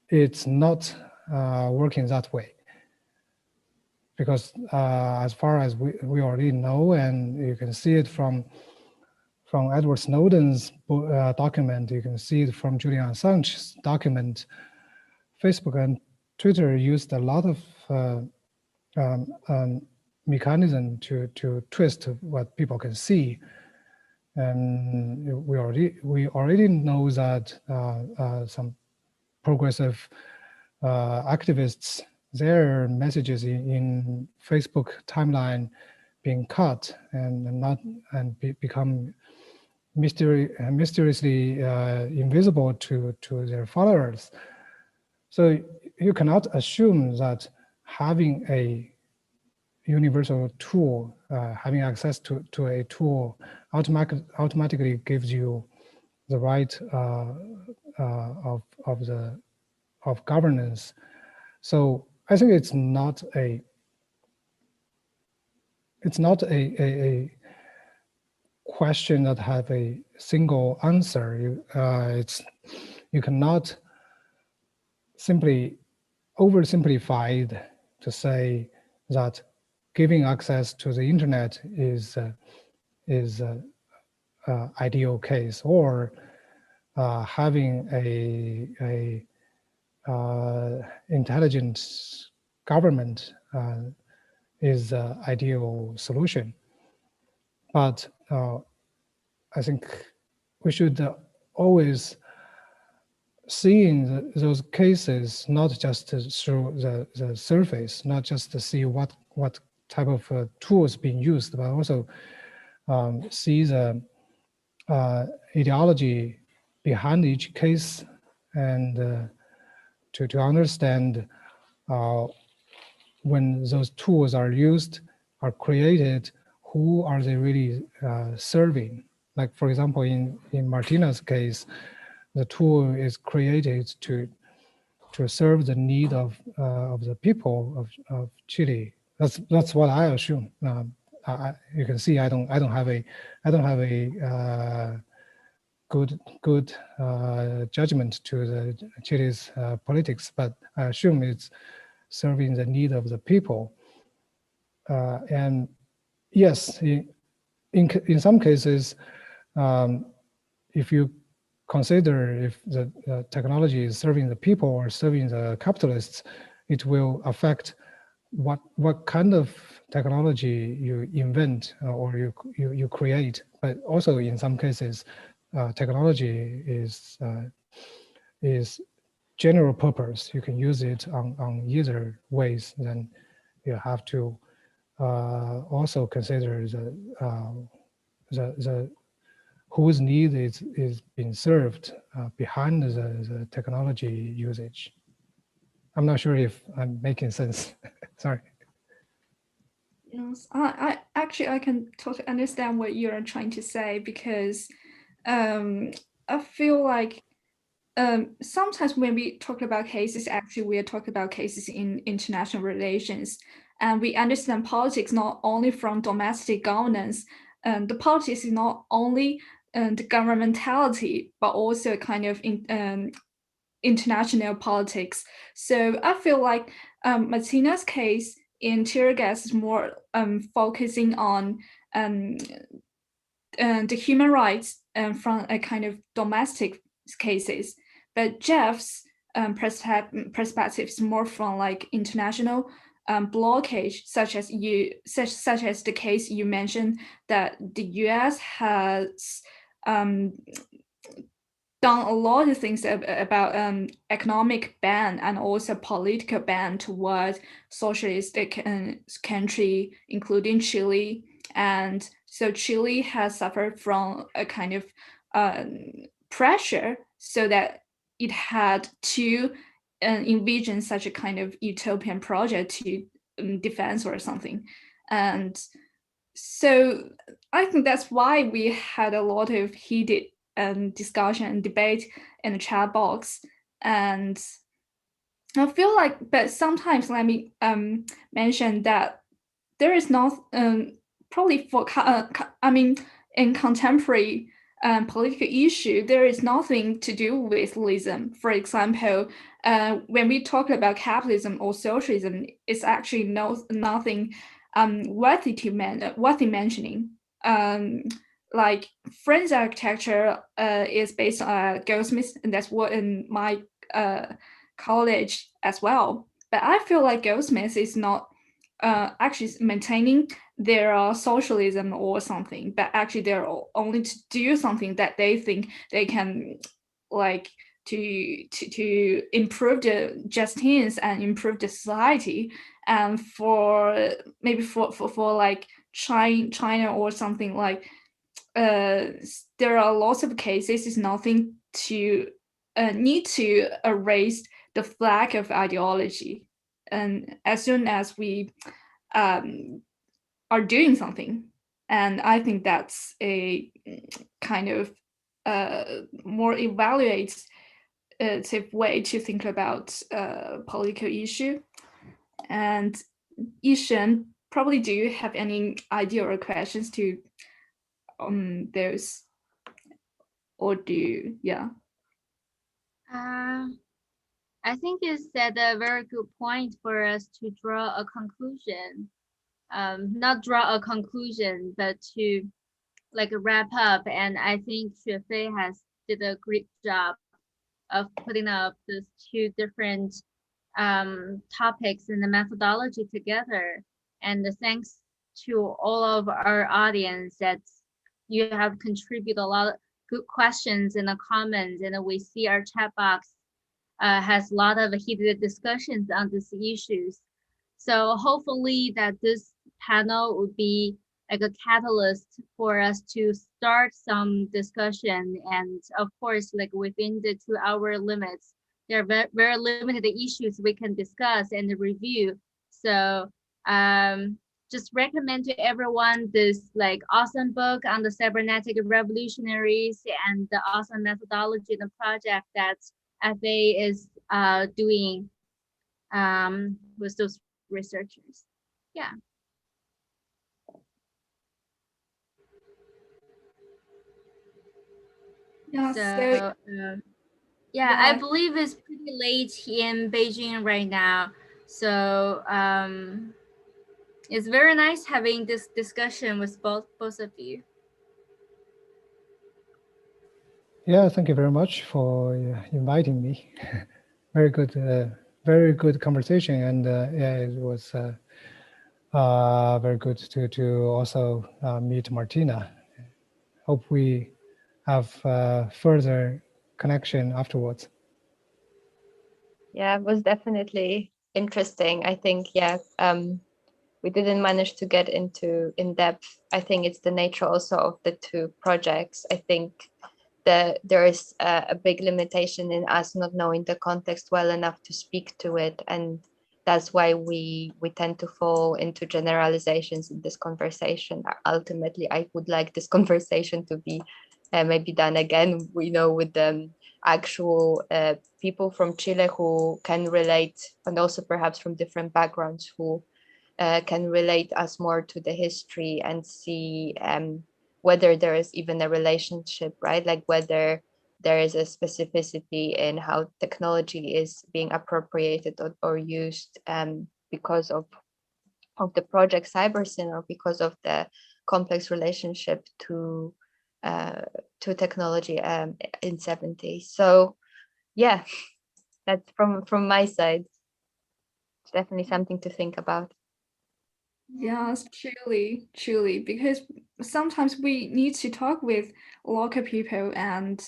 It's not working that way, because as far as we already know, and you can see it from Edward Snowden's document, you can see it from Julian Assange's document, Facebook and Twitter used a lot of mechanism to twist what people can see. And we already know that some progressive activists, their messages in Facebook timeline being cut and become mysteriously invisible to their followers. So you cannot assume that having a universal tool, having access to a tool automatically gives you the right of governance. So I think it's not a question that have a single answer. You cannot simply oversimplified to say that giving access to the internet is ideal case, or having a intelligent government is the ideal solution. But I think we should always seeing those cases not just through the surface, not just to see what type of tools being used, but also see the ideology behind each case, and to understand when those tools are used, are created, who are they really serving? Like, for example, in Martina's case, the tool is created to serve the need of the people of Chile. That's what I assume. You can see I don't have a good judgment to the Chile's politics, but I assume it's serving the need of the people. And yes, in some cases, if you consider if the technology is serving the people or serving the capitalists, it will affect what kind of technology you invent or you create, but also in some cases, technology is general purpose. You can use it on either ways. Then you have to also consider the whose need is being served behind the technology usage. I'm not sure if I'm making sense. Sorry. Yes, I actually I can totally understand what you're trying to say, because I feel like sometimes when we talk about cases, actually we are talking about cases in international relations, and we understand politics not only from domestic governance. The politics is not only the governmentality, but also kind of international politics. So I feel like Martina's case in tear gas is more focusing on the human rights from a kind of domestic cases, but Jeff's perspective is more from like international blockage, such as the case you mentioned, that the US has done a lot of things about economic ban and also political ban towards socialistic country, including Chile. And so Chile has suffered from a kind of pressure, so that it had to envision such a kind of utopian project to defense or something. And so I think that's why we had a lot of heated discussion and debate in the chat box. And I feel like, but sometimes let me mention that there is not probably for I mean, in contemporary political issue, there is nothing to do with realism. For example, when we talk about capitalism or socialism, it's actually nothing worthy mentioning. Like French architecture is based on Goldsmith, and that's what in my college as well. But I feel like Goldsmith is not actually maintaining their socialism or something, but actually they're only to do something that they think they can, like to improve the justice and improve the society, and for maybe for like China or something like. There are lots of cases. It's nothing to need to erase the flag of ideology, and as soon as we are doing something, and I think that's a kind of more evaluative way to think about political issue. And Yishen, probably do you have any idea or questions to those, or do you, yeah? I think it's at a very good point for us to draw a conclusion. Not draw a conclusion, but to like wrap up. And I think Xue has did a great job of putting up these two different topics and the methodology together. And thanks to all of our audience that you have contributed a lot of good questions in the comments, and we see our chat box has a lot of heated discussions on these issues. So hopefully that this panel would be like a catalyst for us to start some discussion. And of course, like within the 2-hour limits, there are very limited issues we can discuss and review. So just recommend to everyone this like awesome book on the cybernetic revolutionaries and the awesome methodology and the project that FA is doing with those researchers. Yeah. Yeah, so yeah, I believe it's pretty late in Beijing right now. So it's very nice having this discussion with both of you. Yeah, thank you very much for inviting me. Very good conversation, and yeah, it was very good to also meet Martina. Hope we have further connection afterwards. Yeah, it was definitely interesting. I think, yeah, we didn't manage to get into in depth. I think it's the nature also of the two projects. I think that there is a big limitation in us not knowing the context well enough to speak to it. And that's why we tend to fall into generalizations in this conversation. Ultimately, I would like this conversation to be maybe done again, with the actual people from Chile who can relate, and also perhaps from different backgrounds who can relate us more to the history and see whether there is even a relationship, right? Like whether there is a specificity in how technology is being appropriated or used because of the project Cybersyn, or because of the complex relationship to technology in 70s. So yeah, that's from my side. It's definitely something to think about. Yes, truly, because sometimes we need to talk with local people and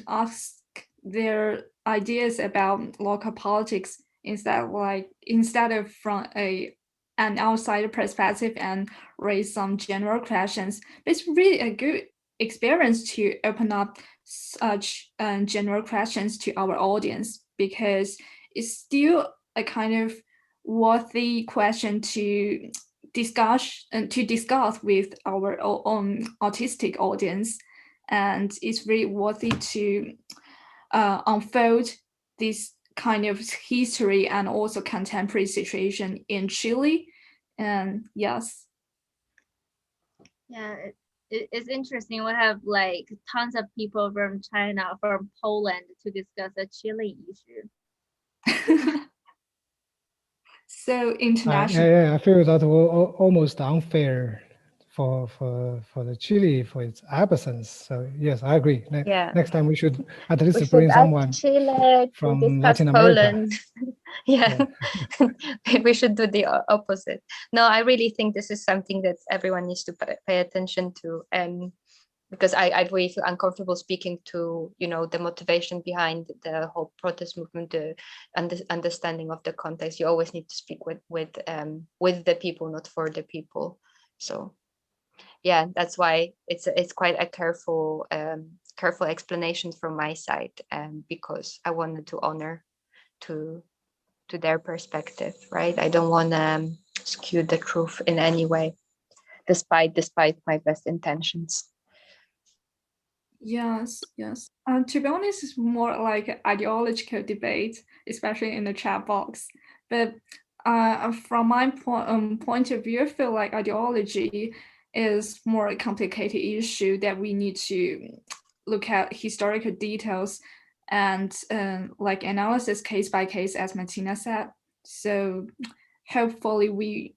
ask their ideas about local politics instead of from an outsider perspective and raise some general questions. It's really a good experience to open up such general questions to our audience, because it's still a kind of worthy question to discuss with our own autistic audience, and it's really worthy to unfold this kind of history and also contemporary situation in Chile. And yes. Yeah, it's interesting. We have like tons of people from China, from Poland to discuss a Chile issue. So international. Yeah, I feel that almost unfair for the Chile for its absence. So yes, I agree. Yeah. Next time we should at least We should bring ask someone Chile from to discuss Latin America. Poland. Yeah, we should do the opposite. No, I really think this is something that everyone needs to pay attention to, because I really feel uncomfortable speaking to the motivation behind the whole protest movement, the understanding of the context. You always need to speak with the people, not for the people. So yeah, that's why it's quite a careful explanation from my side, because I wanted to honor to their perspective, right? I don't want to skew the truth in any way, despite my best intentions. Yes. To be honest, it's more like an ideological debate, especially in the chat box. But from my point of view, I feel like ideology is more a complicated issue that we need to look at historical details and like analysis case by case, as Martina said. So hopefully we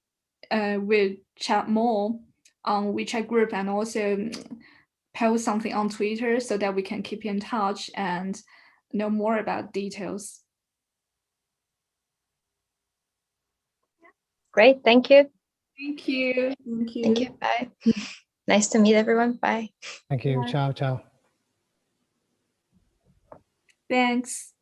will chat more on WeChat group and also post something on Twitter so that we can keep in touch and know more about details. Great, thank you. Thank you. Thank you. Bye. Nice to meet everyone. Bye. Thank you. Bye. Ciao. Thanks.